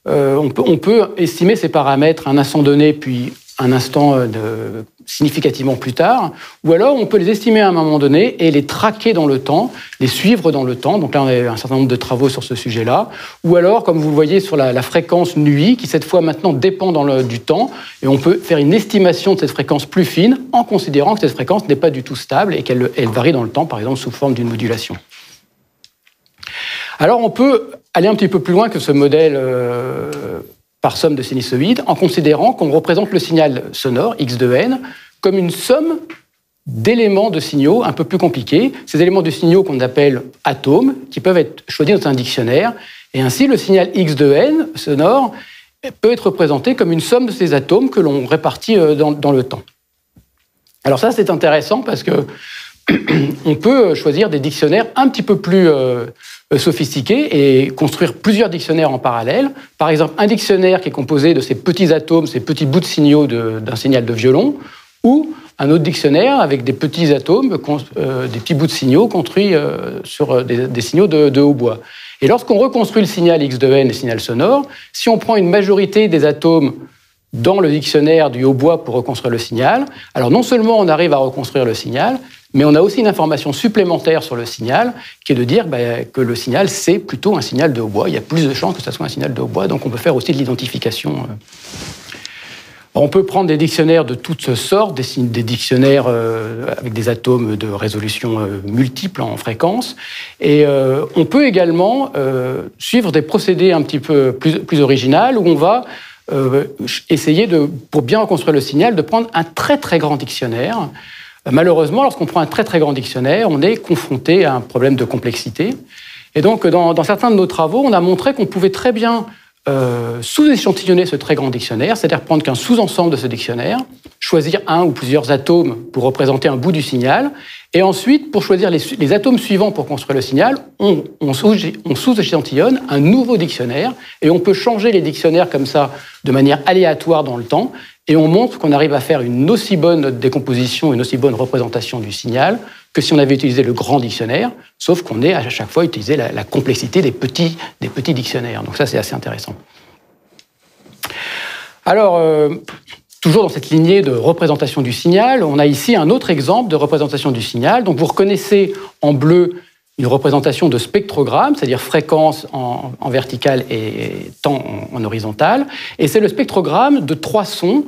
on peut estimer ces paramètres à un instant donné, puis un instant significativement plus tard, ou alors on peut les estimer à un moment donné et les traquer dans le temps, les suivre dans le temps. Donc là, on a un certain nombre de travaux sur ce sujet-là. Ou alors, comme vous le voyez, sur la fréquence NUI, qui cette fois maintenant dépend du temps, et on peut faire une estimation de cette fréquence plus fine en considérant que cette fréquence n'est pas du tout stable et qu'elle varie dans le temps, par exemple, sous forme d'une modulation. Alors, on peut aller un petit peu plus loin que ce modèle par somme de sinusoïdes, en considérant qu'on représente le signal sonore, X de n, comme une somme d'éléments de signaux un peu plus compliqués, ces éléments de signaux qu'on appelle atomes, qui peuvent être choisis dans un dictionnaire, et ainsi le signal X de n sonore peut être représenté comme une somme de ces atomes que l'on répartit dans le temps. Alors ça, c'est intéressant parce que on peut choisir des dictionnaires un petit peu plus sophistiqués et construire plusieurs dictionnaires en parallèle. Par exemple, un dictionnaire qui est composé de ces petits atomes, ces petits bouts de signaux d'un signal de violon, ou un autre dictionnaire avec des petits atomes, des petits bouts de signaux construits sur des signaux de hautbois. Et lorsqu'on reconstruit le signal X de n, le signal sonore, si on prend une majorité des atomes dans le dictionnaire du hautbois pour reconstruire le signal, alors non seulement on arrive à reconstruire le signal, mais on a aussi une information supplémentaire sur le signal, qui est de dire que le signal, c'est plutôt un signal de hautbois. Il y a plus de chances que ce soit un signal de hautbois, donc on peut faire aussi de l'identification. On peut prendre des dictionnaires de toutes sortes, des dictionnaires avec des atomes de résolution multiples en fréquence, et on peut également suivre des procédés un petit peu plus originaux, où on va essayer, pour bien reconstruire le signal, de prendre un très très grand dictionnaire, Malheureusement, lorsqu'on prend un très très grand dictionnaire, on est confronté à un problème de complexité. Et donc, dans certains de nos travaux, on a montré qu'on pouvait très bien sous-échantillonner ce très grand dictionnaire, c'est-à-dire prendre qu'un sous-ensemble de ce dictionnaire, choisir un ou plusieurs atomes pour représenter un bout du signal, et ensuite, pour choisir les atomes suivants pour construire le signal, on sous-échantillonne un nouveau dictionnaire, et on peut changer les dictionnaires comme ça de manière aléatoire dans le temps, et on montre qu'on arrive à faire une aussi bonne décomposition, une aussi bonne représentation du signal que si on avait utilisé le grand dictionnaire, sauf qu'on est à chaque fois utilisé la complexité des petits dictionnaires. Donc ça, c'est assez intéressant. Alors, toujours dans cette lignée de représentation du signal, on a ici un autre exemple de représentation du signal. Donc vous reconnaissez en bleu une représentation de spectrogramme, c'est-à-dire fréquence en verticale et temps en horizontal. Et c'est le spectrogramme de 3 sons,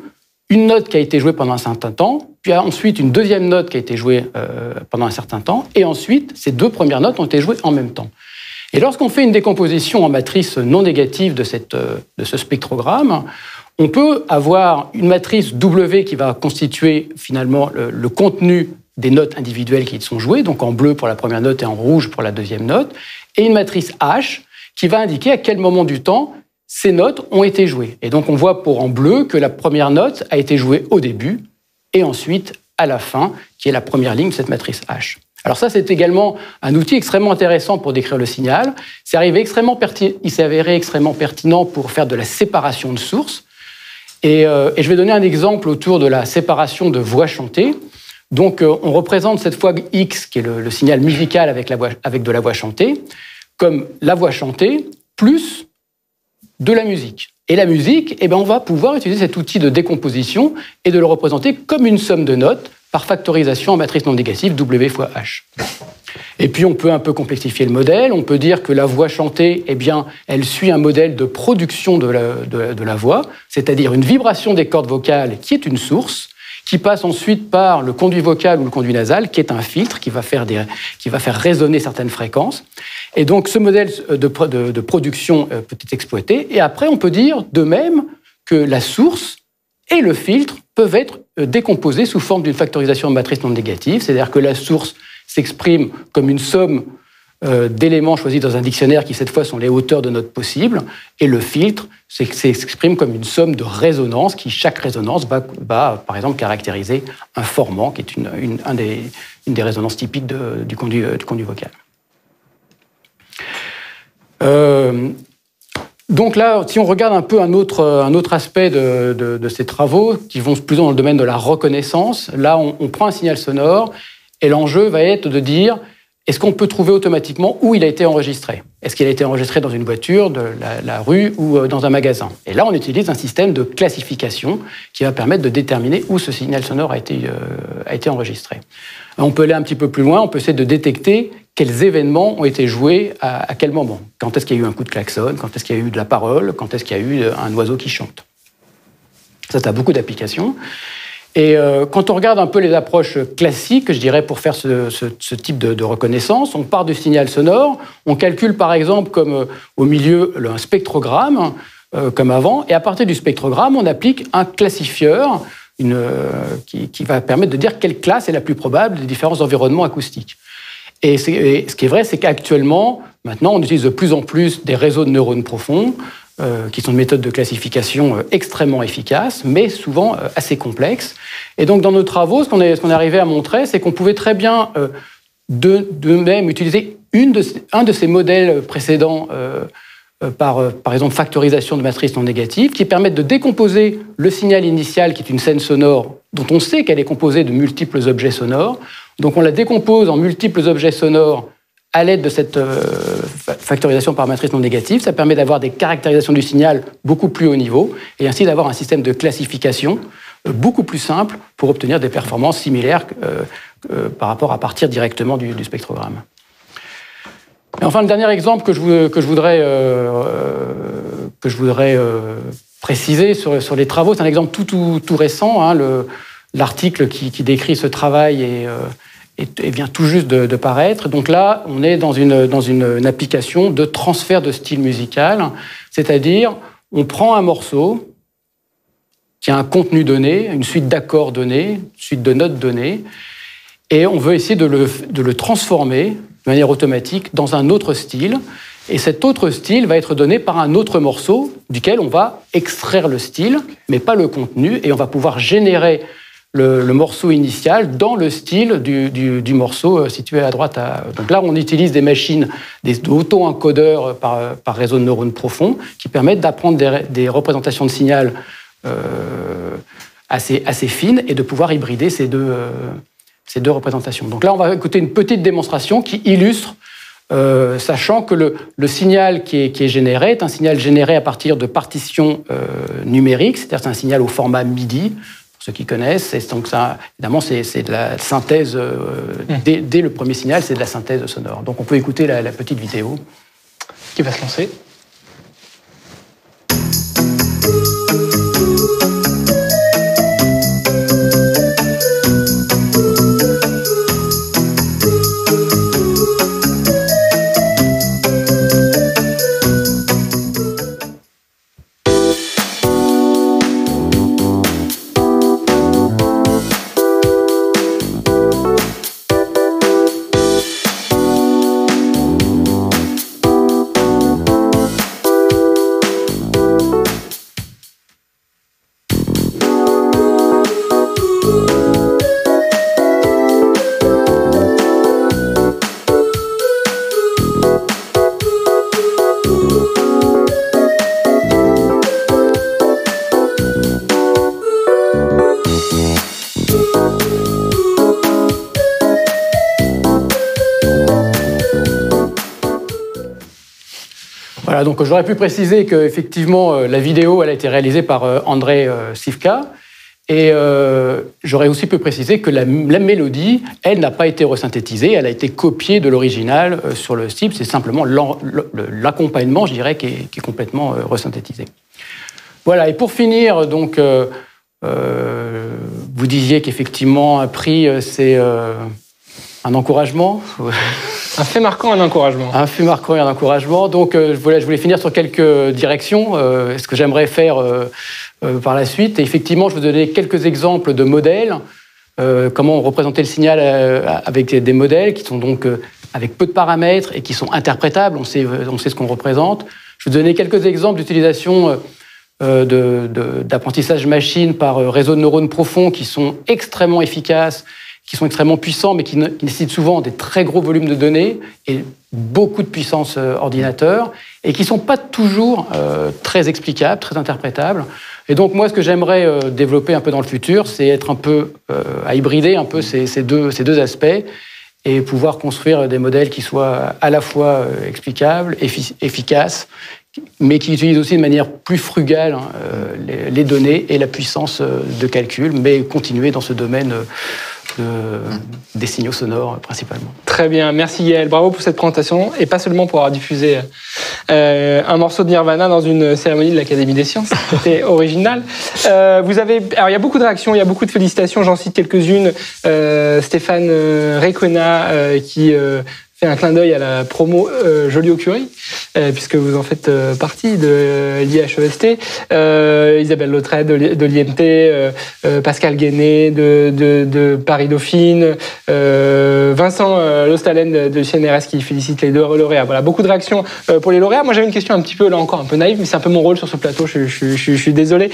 une note qui a été jouée pendant un certain temps, puis ensuite une deuxième note qui a été jouée pendant un certain temps, et ensuite ces 2 premières notes ont été jouées en même temps. Et lorsqu'on fait une décomposition en matrice non négative de ce spectrogramme, on peut avoir une matrice W qui va constituer finalement le contenu des notes individuelles qui sont jouées, donc en bleu pour la première note et en rouge pour la deuxième note, et une matrice H qui va indiquer à quel moment du temps ces notes ont été jouées. Et donc on voit en bleu que la première note a été jouée au début et ensuite à la fin, qui est la première ligne de cette matrice H. Alors ça, c'est également un outil extrêmement intéressant pour décrire le signal. Il s'est avéré extrêmement pertinent pour faire de la séparation de sources. Et je vais donner un exemple autour de la séparation de voix chantée. Donc on représente cette fois X, qui est le signal musical avec de la voix chantée, comme la voix chantée plus de la musique. Et la musique, on va pouvoir utiliser cet outil de décomposition et de le représenter comme une somme de notes par factorisation en matrice non négative W fois H. Et puis on peut un peu complexifier le modèle, on peut dire que la voix chantée, elle suit un modèle de production de la voix, c'est-à-dire une vibration des cordes vocales qui est une source, qui passe ensuite par le conduit vocal ou le conduit nasal, qui est un filtre qui va faire résonner certaines fréquences. Et donc ce modèle de production peut être exploité. Et après, on peut dire de même que la source et le filtre peuvent être décomposés sous forme d'une factorisation en matrice non négative, c'est-à-dire que la source s'exprime comme une somme d'éléments choisis dans un dictionnaire qui, cette fois, sont les hauteurs de notes possibles, et le filtre s'exprime comme une somme de résonances qui, chaque résonance, va par exemple, caractériser un formant, qui est une des résonances typiques du conduit vocal. Donc là, si on regarde un peu un autre aspect de ces travaux, qui vont plus dans le domaine de la reconnaissance, là, on prend un signal sonore, et l'enjeu va être de dire, est-ce qu'on peut trouver automatiquement où il a été enregistré? Est-ce qu'il a été enregistré dans une voiture, de la rue ou dans un magasin? Et là, on utilise un système de classification qui va permettre de déterminer où ce signal sonore a été enregistré. On peut aller un petit peu plus loin, on peut essayer de détecter quels événements ont été joués à quel moment. Quand est-ce qu'il y a eu un coup de klaxon? Quand est-ce qu'il y a eu de la parole? Quand est-ce qu'il y a eu un oiseau qui chante? Ça a beaucoup d'applications. Et quand on regarde un peu les approches classiques, je dirais, pour faire ce type de reconnaissance, on part du signal sonore, on calcule par exemple comme au milieu un spectrogramme, comme avant, et à partir du spectrogramme, on applique un classifieur qui va permettre de dire quelle classe est la plus probable des différents environnements acoustiques. Et ce qui est vrai, c'est qu'actuellement, maintenant, on utilise de plus en plus des réseaux de neurones profonds, qui sont des méthodes de classification extrêmement efficaces, mais souvent assez complexes. Et donc, dans nos travaux, ce qu'on est arrivé à montrer, c'est qu'on pouvait très bien de même utiliser un de ces modèles précédents par exemple, factorisation de matrices non négatives, qui permettent de décomposer le signal initial, qui est une scène sonore, dont on sait qu'elle est composée de multiples objets sonores. Donc, on la décompose en multiples objets sonores à l'aide de cette factorisation par matrice non négative. Ça permet d'avoir des caractérisations du signal beaucoup plus haut niveau et ainsi d'avoir un système de classification beaucoup plus simple pour obtenir des performances similaires par rapport à partir directement du spectrogramme. Et enfin, le dernier exemple que je voudrais préciser sur les travaux, c'est un exemple tout récent. L'article qui décrit ce travail et vient tout juste de paraître. Donc là, on est dans une application de transfert de style musical, c'est-à-dire on prend un morceau qui a un contenu donné, une suite d'accords donnés, une suite de notes données, et on veut essayer de le transformer de manière automatique dans un autre style. Et cet autre style va être donné par un autre morceau duquel on va extraire le style, mais pas le contenu, et on va pouvoir générer le morceau initial dans le style du morceau situé à droite. Donc là, on utilise des machines, des auto-encodeurs par réseau de neurones profonds qui permettent d'apprendre des représentations de signal assez fines et de pouvoir hybrider ces deux représentations. Donc là, on va écouter une petite démonstration qui illustre, sachant que le signal qui est généré est un signal généré à partir de partitions numériques, c'est-à-dire c'est un signal au format MIDI. Ceux qui connaissent, donc ça, évidemment, c'est de la synthèse, dès le premier signal, c'est de la synthèse sonore. Donc on peut écouter la petite vidéo qui va se lancer. Voilà, donc j'aurais pu préciser qu'effectivement, la vidéo elle a été réalisée par Andrei Sivka. Et j'aurais aussi pu préciser que la mélodie, elle n'a pas été resynthétisée, elle a été copiée de l'original sur le site. C'est simplement l'accompagnement, je dirais, qui est complètement resynthétisé. Voilà, et pour finir, donc, vous disiez qu'effectivement, un prix, c'est un encouragement. Un fait marquant, un encouragement. Un fait marquant et un encouragement. Donc, je voulais finir sur quelques directions, ce que j'aimerais faire par la suite. Et effectivement, je vais vous donner quelques exemples de modèles, comment représenter le signal avec des modèles qui sont donc avec peu de paramètres et qui sont interprétables, on sait ce qu'on représente. Je vais vous donner quelques exemples d'utilisation d'apprentissage machine par réseau de neurones profonds qui sont extrêmement efficaces, qui sont extrêmement puissants, mais qui nécessitent souvent des très gros volumes de données et beaucoup de puissance ordinateur, et qui ne sont pas toujours très explicables, très interprétables. Et donc, moi, ce que j'aimerais développer un peu dans le futur, c'est être un peu, à hybrider un peu ces deux aspects, et pouvoir construire des modèles qui soient à la fois explicables, efficaces, mais qui utilisent aussi de manière plus frugale les données et la puissance de calcul, mais continuer dans ce domaine des signaux sonores principalement. Très bien, merci Yael, bravo pour cette présentation, et pas seulement pour avoir diffusé un morceau de Nirvana dans une cérémonie de l'Académie des Sciences, c'était original. Alors il y a beaucoup de réactions, il y a beaucoup de félicitations, j'en cite quelques-unes. Stéphane Recona qui fait un clin d'œil à la promo Joliot-Curie, puisque vous en faites partie de l'IHEST. Isabelle Lautret de l'IMT, Pascal Guéné de Paris-Dauphine, Vincent Lostalen de CNRS qui félicite les deux lauréats. Voilà, beaucoup de réactions pour les lauréats. Moi, j'avais une question un petit peu, là encore, un peu naïve, mais c'est un peu mon rôle sur ce plateau, je suis désolé.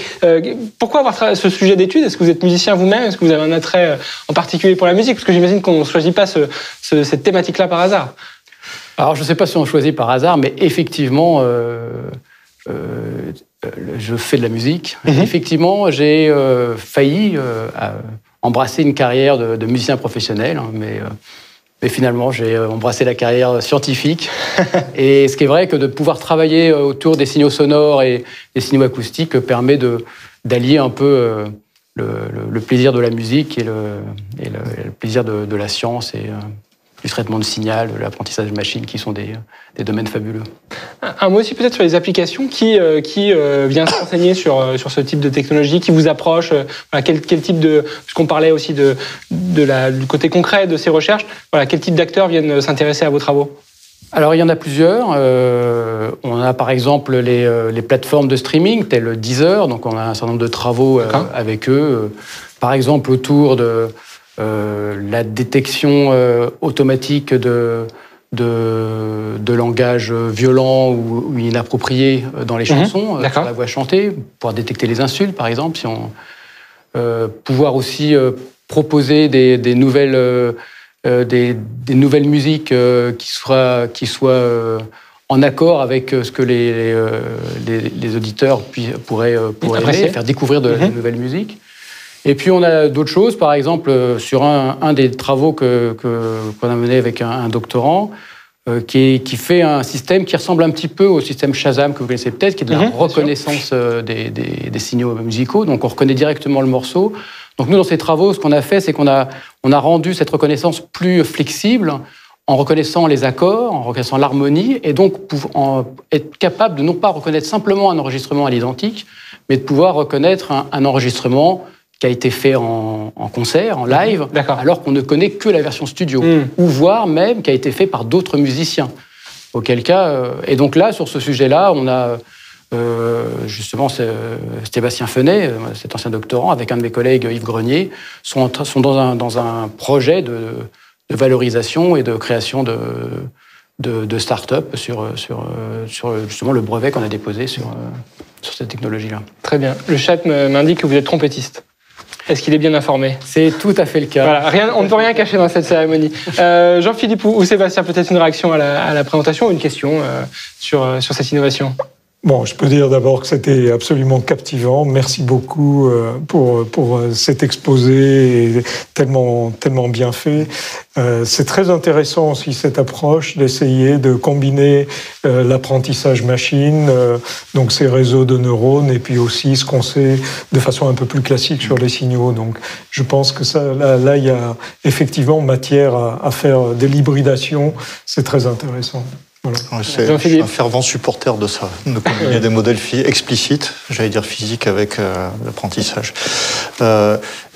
Pourquoi avoir ce sujet d'étude? Est-ce que vous êtes musicien vous-même? Est-ce que vous avez un attrait en particulier pour la musique? Parce que j'imagine qu'on ne choisit pas cette thématique-là par hasard. Alors, je ne sais pas si on choisit par hasard, mais effectivement, je fais de la musique. Mm-hmm. Effectivement, j'ai failli embrasser une carrière de musicien professionnel, hein, mais finalement, j'ai embrassé la carrière scientifique. Et ce qui est vrai que de pouvoir travailler autour des signaux sonores et des signaux acoustiques permet d'allier un peu le plaisir de la musique et le plaisir de la science et du traitement de signal, de l'apprentissage machine, qui sont des domaines fabuleux. Un mot aussi peut-être sur les applications. Qui vient s'enseigner sur ce type de technologie, qui vous approche, voilà, quel type de... Puisqu'on parlait aussi du côté concret de ces recherches, voilà, quel type d'acteurs viennent s'intéresser à vos travaux? Alors, il y en a plusieurs. On a par exemple les plateformes de streaming, telles Deezer, donc on a un certain nombre de travaux avec eux. Par exemple, autour la détection automatique de langage violent ou inapproprié dans les chansons, sur la voix chantée, pouvoir détecter les insultes, par exemple, si on pouvoir aussi proposer des nouvelles musiques qui soient en accord avec ce que les auditeurs pourraient aimer, faire découvrir de nouvelles musiques. Et puis on a d'autres choses, par exemple sur un des travaux qu'on a mené avec un doctorant, qui fait un système qui ressemble un petit peu au système Shazam que vous connaissez peut-être, qui est de la reconnaissance des signaux musicaux. Donc on reconnaît directement le morceau. Donc nous, dans ces travaux, ce qu'on a fait, c'est qu'on a rendu cette reconnaissance plus flexible en reconnaissant les accords, en reconnaissant l'harmonie, et donc être capable de non pas reconnaître simplement un enregistrement à l'identique, mais de pouvoir reconnaître un enregistrement qui a été fait en concert, en live, alors qu'on ne connaît que la version studio, ou voire même qui a été fait par d'autres musiciens. Auquel cas, et donc là, sur ce sujet-là, on a justement Sébastien Fenet, cet ancien doctorant, avec un de mes collègues, Yves Grenier, sont dans un projet de valorisation et de création de start-up sur justement le brevet qu'on a déposé sur cette technologie-là. Très bien. Le chat m'indique que vous êtes trompettiste. Est-ce qu'il est bien informé? C'est tout à fait le cas. Voilà, on ne peut rien cacher dans cette cérémonie. Jean-Philippe ou Sébastien, peut-être une réaction à la présentation ou une question sur cette innovation? Bon, je peux dire d'abord que c'était absolument captivant. Merci beaucoup pour cet exposé tellement bien fait. C'est très intéressant aussi cette approche d'essayer de combiner l'apprentissage machine, donc ces réseaux de neurones, et puis aussi ce qu'on sait de façon un peu plus classique sur les signaux. Donc, je pense que là, il y a effectivement matière à faire de l'hybridation. C'est très intéressant. Voilà. Je suis un fervent supporter de ça, de combiner des modèles explicites, j'allais dire physiques, avec l'apprentissage.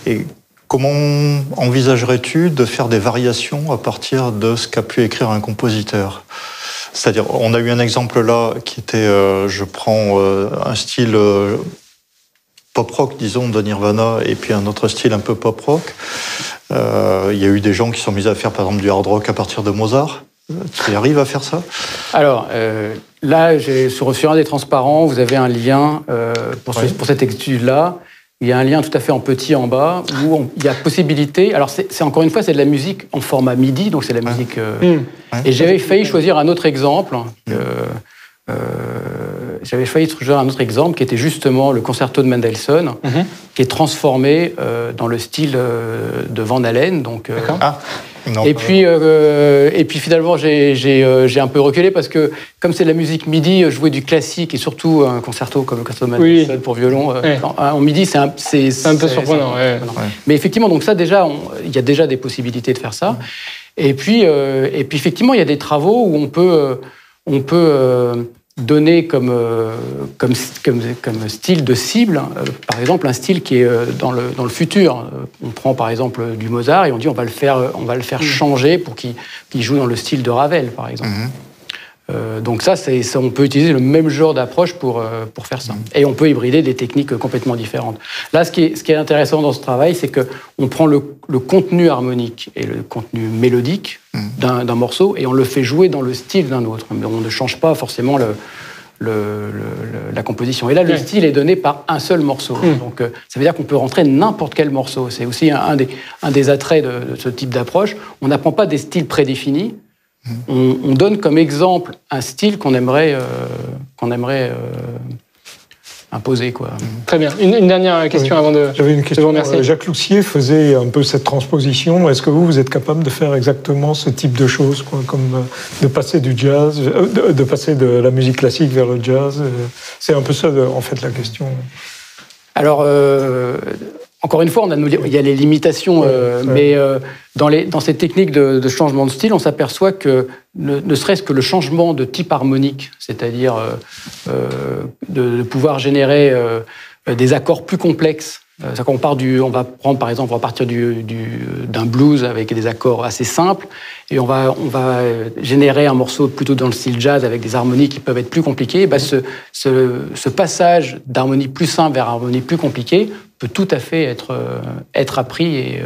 Et comment envisagerais-tu de faire des variations à partir de ce qu'a pu écrire un compositeur? C'est-à-dire, on a eu un exemple là qui était, je prends un style pop-rock, disons, de Nirvana, et puis un autre style un peu pop-rock. Il y a eu des gens qui sont mis à faire, par exemple, du hard rock à partir de Mozart. Tu arrives à faire ça? Alors, là, sur un des transparents, vous avez un lien pour cette étude-là. Il y a un lien tout à fait en petit en bas où il y a possibilité. Alors, c'est encore une fois, c'est de la musique en format MIDI, donc c'est de la musique. Et j'avais failli choisir un autre exemple. Qui était justement le concerto de Mendelssohn, qui est transformé dans le style de Van Halen. Donc, et puis finalement, j'ai un peu reculé parce que, comme c'est de la musique MIDI, jouer du classique et surtout un concerto comme le concerto de Mendelssohn pour violon en MIDI, c'est un peu surprenant. Mais effectivement, donc ça déjà, il y a déjà des possibilités de faire ça. Et puis effectivement, il y a des travaux où on peut donner comme style de cible, par exemple un style qui est dans le futur. On prend par exemple du Mozart et on dit on va le faire changer pour qu'il joue dans le style de Ravel, par exemple. Donc ça, on peut utiliser le même genre d'approche pour faire ça. Et on peut hybrider des techniques complètement différentes. Là, ce qui est intéressant dans ce travail, c'est qu'on prend le contenu harmonique et le contenu mélodique d'un morceau et on le fait jouer dans le style d'un autre. Mais on ne change pas forcément la composition. Et là, le style est donné par un seul morceau. Donc, ça veut dire qu'on peut rentrer n'importe quel morceau. C'est aussi un des attraits de ce type d'approche. On n'apprend pas des styles prédéfinis. On donne comme exemple un style qu'on aimerait imposer, quoi. Très bien. Une dernière question avant de J'avais une question. vous remercier. Jacques Loussier faisait un peu cette transposition. Est-ce que vous êtes capable de faire exactement ce type de choses, quoi, comme de passer du jazz, de passer de la musique classique vers le jazz? C'est un peu ça, en fait, la question. Alors, encore une fois, il y a les limitations, mais dans ces techniques de changement de style, on s'aperçoit que ne serait-ce que le changement de type harmonique, c'est-à-dire de pouvoir générer des accords plus complexes. On va prendre par exemple, on va partir d'un blues avec des accords assez simples, et on va générer un morceau plutôt dans le style jazz avec des harmonies qui peuvent être plus compliquées. Ce passage d'harmonie plus simple vers harmonie plus compliquée peut tout à fait être appris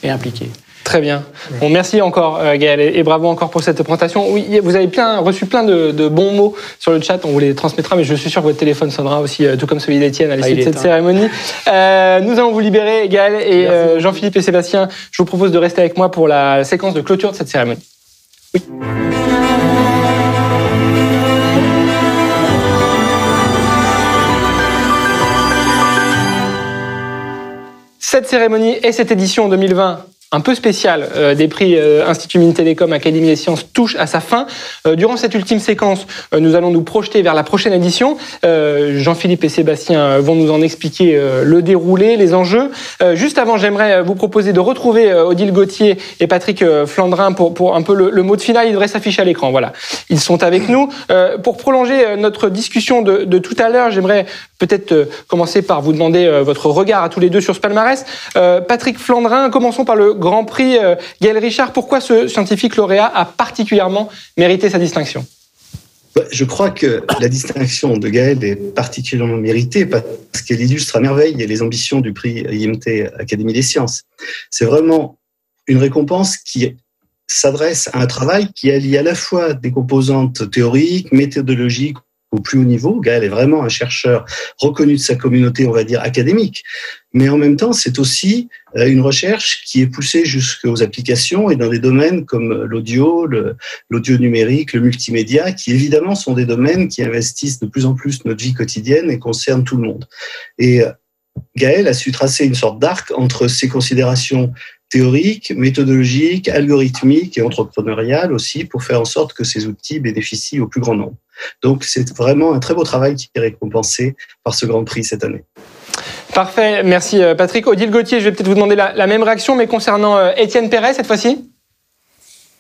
et impliqués. Très bien. Bon, merci encore Gaël et bravo encore pour cette présentation. Oui, vous avez reçu plein de bons mots sur le chat, on vous les transmettra, mais je suis sûr que votre téléphone sonnera aussi, tout comme celui d'Étienne à l'issue de cette cérémonie. Nous allons vous libérer, Gaël et Jean-Philippe et Sébastien. Je vous propose de rester avec moi pour la séquence de clôture de cette cérémonie. Oui. Cette cérémonie et cette édition 2020 un peu spécial des prix Institut Mines Télécom Académie des Sciences touche à sa fin. Durant cette ultime séquence, nous allons nous projeter vers la prochaine édition. Jean-Philippe et Sébastien vont nous en expliquer le déroulé, les enjeux. Juste avant, j'aimerais vous proposer de retrouver Odile Gauthier et Patrick Flandrin pour un peu le mot de finale. Il devrait s'afficher à l'écran. Voilà, ils sont avec nous. Pour prolonger notre discussion de tout à l'heure, j'aimerais peut-être commencer par vous demander votre regard à tous les deux sur ce palmarès. Patrick Flandrin, commençons par le Grand Prix. Gaël Richard, pourquoi ce scientifique lauréat a particulièrement mérité sa distinction ? Je crois que la distinction de Gaël est particulièrement méritée parce qu'elle illustre à merveille les ambitions du prix IMT Académie des Sciences. C'est vraiment une récompense qui s'adresse à un travail qui allie à la fois des composantes théoriques, méthodologiques, au plus haut niveau. Gaël est vraiment un chercheur reconnu de sa communauté, on va dire, académique. Mais en même temps, c'est aussi une recherche qui est poussée jusqu'aux applications et dans des domaines comme l'audio numérique, le multimédia, qui évidemment sont des domaines qui investissent de plus en plus notre vie quotidienne et concernent tout le monde. Et Gaël a su tracer une sorte d'arc entre ces considérations théoriques, méthodologiques, algorithmiques et entrepreneuriales aussi, pour faire en sorte que ces outils bénéficient au plus grand nombre. Donc, c'est vraiment un très beau travail qui est récompensé par ce Grand Prix cette année. Parfait, merci Patrick. Odile Gauthier, je vais peut-être vous demander la même réaction, mais concernant Étienne Perret cette fois-ci.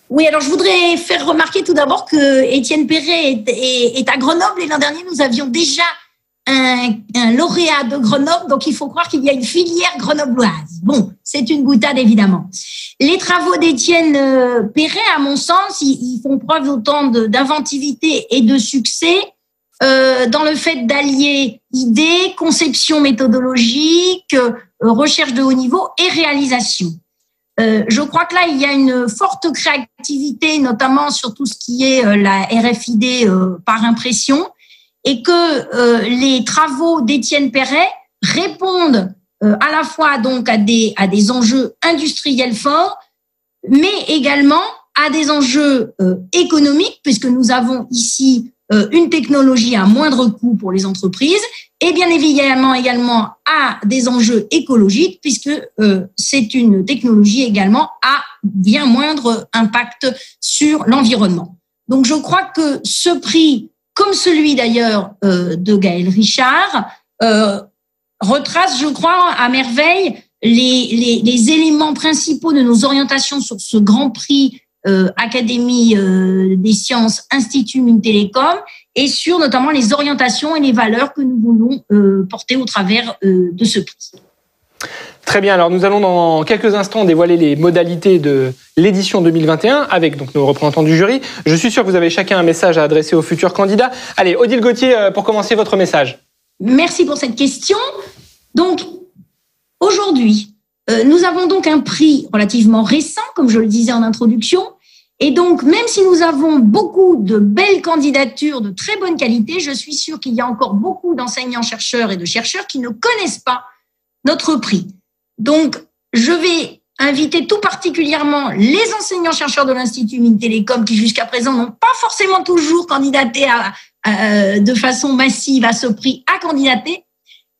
Oui, alors je voudrais faire remarquer tout d'abord que Étienne Perret est à Grenoble et l'an dernier, nous avions déjà un lauréat de Grenoble, donc il faut croire qu'il y a une filière grenobloise. Bon, c'est une boutade évidemment. Les travaux d'Étienne Perret, à mon sens, ils font preuve autant d'inventivité et de succès dans le fait d'allier idées, conception méthodologique, recherche de haut niveau et réalisation. Je crois que là, il y a une forte créativité, notamment sur tout ce qui est la RFID par impression, et que les travaux d'Étienne Perret répondent à la fois donc à des enjeux industriels forts, mais également à des enjeux économiques, puisque nous avons ici une technologie à moindre coût pour les entreprises, et bien évidemment également à des enjeux écologiques, puisque c'est une technologie également à bien moindre impact sur l'environnement. Donc je crois que ce prix, comme celui d'ailleurs de Gaël Richard, retrace, je crois, à merveille les éléments principaux de nos orientations sur ce Grand Prix Académie des Sciences Institut Mines Télécom et sur notamment les orientations et les valeurs que nous voulons porter au travers de ce prix. Très bien, alors nous allons dans quelques instants dévoiler les modalités de l'édition 2021 avec donc nos représentants du jury. Je suis sûr que vous avez chacun un message à adresser aux futurs candidats. Allez, Odile Gauthier, pour commencer votre message. Merci pour cette question. Donc, aujourd'hui, nous avons donc un prix relativement récent, comme je le disais en introduction. Et donc, même si nous avons beaucoup de belles candidatures de très bonne qualité, je suis sûre qu'il y a encore beaucoup d'enseignants-chercheurs et de chercheurs qui ne connaissent pas notre prix. Donc, je vais inviter tout particulièrement les enseignants-chercheurs de l'Institut Mines Télécom qui, jusqu'à présent, n'ont pas forcément toujours candidaté de façon massive à ce prix à candidater.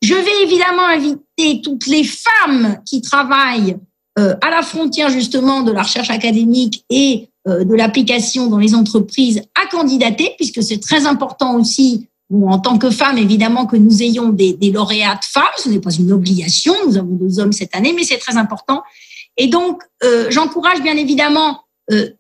Je vais évidemment inviter toutes les femmes qui travaillent à la frontière, justement, de la recherche académique et de l'application dans les entreprises à candidater, puisque c'est très important aussi, en tant que femmes, évidemment, que nous ayons des lauréates femmes. Ce n'est pas une obligation. Nous avons 2 hommes cette année, mais c'est très important. Et donc, j'encourage bien évidemment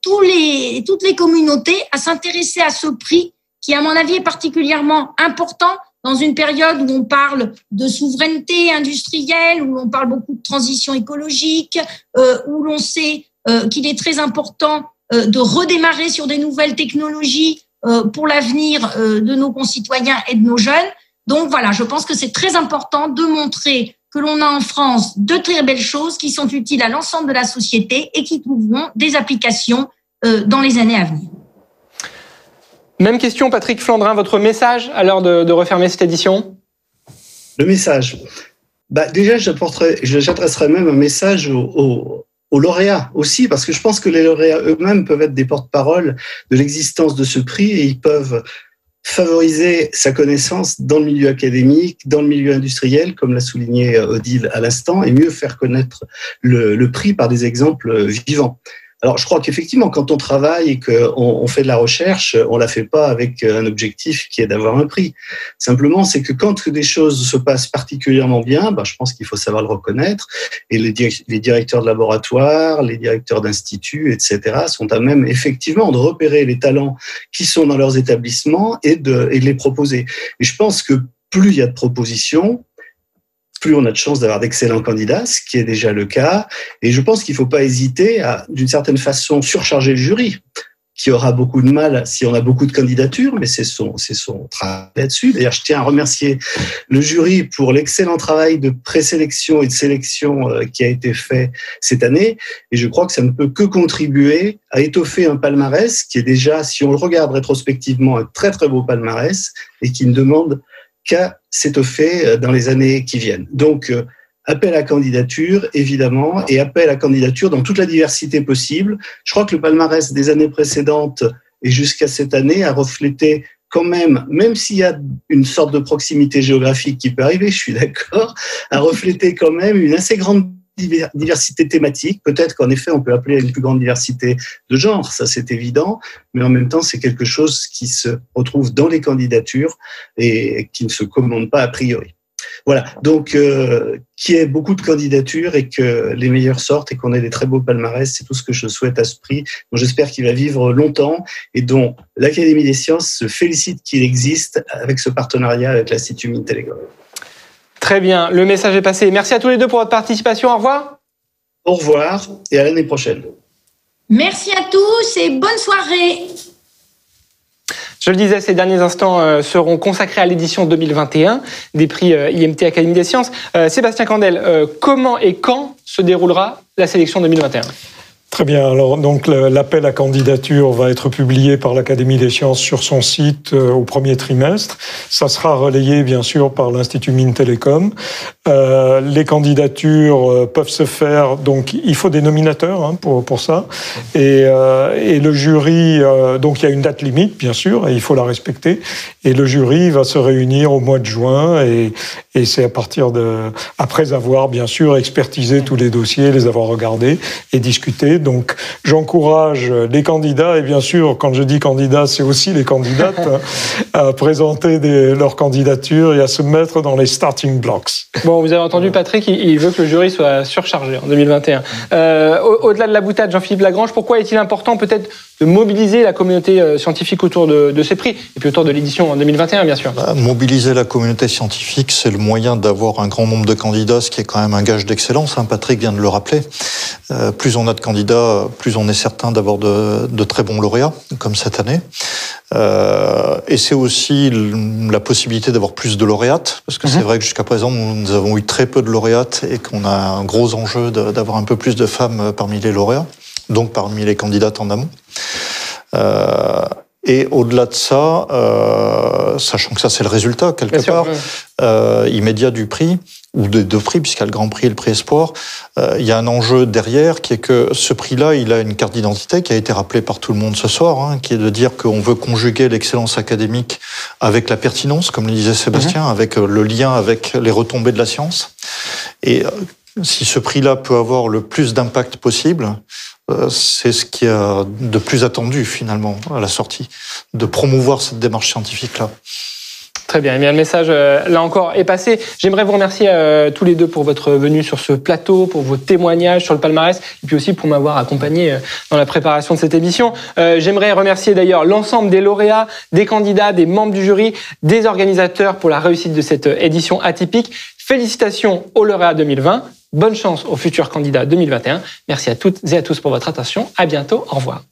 toutes les communautés à s'intéresser à ce prix qui, à mon avis, est particulièrement important dans une période où on parle de souveraineté industrielle, où on parle beaucoup de transition écologique, où l'on sait qu'il est très important de redémarrer sur des nouvelles technologies pour l'avenir de nos concitoyens et de nos jeunes. Donc voilà, je pense que c'est très important de montrer que l'on a en France de très belles choses qui sont utiles à l'ensemble de la société et qui trouveront des applications dans les années à venir. Même question, Patrick Flandrin, votre message à l'heure de refermer cette édition? Le message. Déjà, j'adresserai même un message aux lauréats aussi, parce que je pense que les lauréats eux-mêmes peuvent être des porte-parole de l'existence de ce prix et ils peuvent favoriser sa connaissance dans le milieu académique, dans le milieu industriel, comme l'a souligné Odile à l'instant, et mieux faire connaître le prix par des exemples vivants. Alors, je crois qu'effectivement, quand on travaille et qu'on fait de la recherche, on la fait pas avec un objectif qui est d'avoir un prix. Simplement, c'est que quand des choses se passent particulièrement bien, je pense qu'il faut savoir le reconnaître. Et les directeurs de laboratoire, les directeurs d'instituts, etc., sont à même effectivement de repérer les talents qui sont dans leurs établissements et de les proposer. Et je pense que plus il y a de propositions, plus on a de chances d'avoir d'excellents candidats, ce qui est déjà le cas. Et je pense qu'il ne faut pas hésiter à, d'une certaine façon, surcharger le jury, qui aura beaucoup de mal si on a beaucoup de candidatures, mais c'est son travail là-dessus. D'ailleurs, je tiens à remercier le jury pour l'excellent travail de présélection et de sélection qui a été fait cette année. Et je crois que ça ne peut que contribuer à étoffer un palmarès qui est déjà, si on le regarde rétrospectivement, un très très beau palmarès et qui ne demande qu'à s'étoffer dans les années qui viennent. Donc, appel à candidature, évidemment, et appel à candidature dans toute la diversité possible. Je crois que le palmarès des années précédentes et jusqu'à cette année a reflété quand même s'il y a une sorte de proximité géographique qui peut arriver, je suis d'accord, a reflété quand même une assez grande diversité thématique. Peut-être qu'en effet, on peut appeler à une plus grande diversité de genre, ça c'est évident, mais en même temps, c'est quelque chose qui se retrouve dans les candidatures et qui ne se commande pas a priori. Voilà, donc qu'il y ait beaucoup de candidatures et que les meilleurs sortent et qu'on ait des très beaux palmarès, c'est tout ce que je souhaite à ce prix, dont j'espère qu'il va vivre longtemps et dont l'Académie des sciences se félicite qu'il existe avec ce partenariat avec l'Institut Mines Télécom. Très bien, le message est passé. Merci à tous les deux pour votre participation. Au revoir. Au revoir et à l'année prochaine. Merci à tous et bonne soirée. Je le disais, ces derniers instants seront consacrés à l'édition 2021 des prix IMT Académie des sciences. Sébastien Candel, comment et quand se déroulera la sélection 2021 ? Très bien. Alors, donc, l'appel à candidature va être publié par l'Académie des sciences sur son site au premier trimestre. Ça sera relayé, bien sûr, par l'Institut Mines Télécom. Les candidatures peuvent se faire, donc, il faut des nominateurs pour ça. Et le jury, donc, il y a une date limite, bien sûr, et il faut la respecter. Et le jury va se réunir au mois de juin et c'est à partir après avoir, bien sûr, expertisé tous les dossiers, les avoir regardés et discutés. Donc, j'encourage les candidats, et bien sûr, quand je dis candidats, c'est aussi les candidates, à présenter leur candidature et à se mettre dans les starting blocks. Bon, vous avez entendu Patrick, il veut que le jury soit surchargé en 2021. Au-delà de la boutade, Jean-Philippe Lagrange, pourquoi est-il important peut-être de mobiliser la communauté scientifique autour de ces prix, et puis autour de l'édition en 2021, bien sûr? Mobiliser la communauté scientifique, c'est le moyen d'avoir un grand nombre de candidats, ce qui est quand même un gage d'excellence. Patrick vient de le rappeler. Plus on a de candidats, plus on est certain d'avoir de très bons lauréats, comme cette année. Et c'est aussi la possibilité d'avoir plus de lauréates, parce que c'est vrai que jusqu'à présent, nous avons eu très peu de lauréates et qu'on a un gros enjeu d'avoir un peu plus de femmes parmi les lauréats, donc parmi les candidates en amont. Et au-delà de ça, sachant que ça c'est le résultat quelque part immédiat du prix, ou de deux prix, puisqu'il y a le Grand Prix et le Prix Espoir, il y a un enjeu derrière qui est que ce prix-là, il a une carte d'identité qui a été rappelée par tout le monde ce soir, qui est de dire qu'on veut conjuguer l'excellence académique avec la pertinence, comme le disait Sébastien, avec le lien avec les retombées de la science. Et si ce prix-là peut avoir le plus d'impact possible, c'est ce qui a de plus attendu finalement à la sortie, de promouvoir cette démarche scientifique-là. Très bien, le message, là encore, est passé. J'aimerais vous remercier tous les deux pour votre venue sur ce plateau, pour vos témoignages sur le palmarès, et puis aussi pour m'avoir accompagné dans la préparation de cette émission. J'aimerais remercier d'ailleurs l'ensemble des lauréats, des candidats, des membres du jury, des organisateurs pour la réussite de cette édition atypique. Félicitations aux lauréats 2020. Bonne chance aux futurs candidats 2021. Merci à toutes et à tous pour votre attention. À bientôt. Au revoir.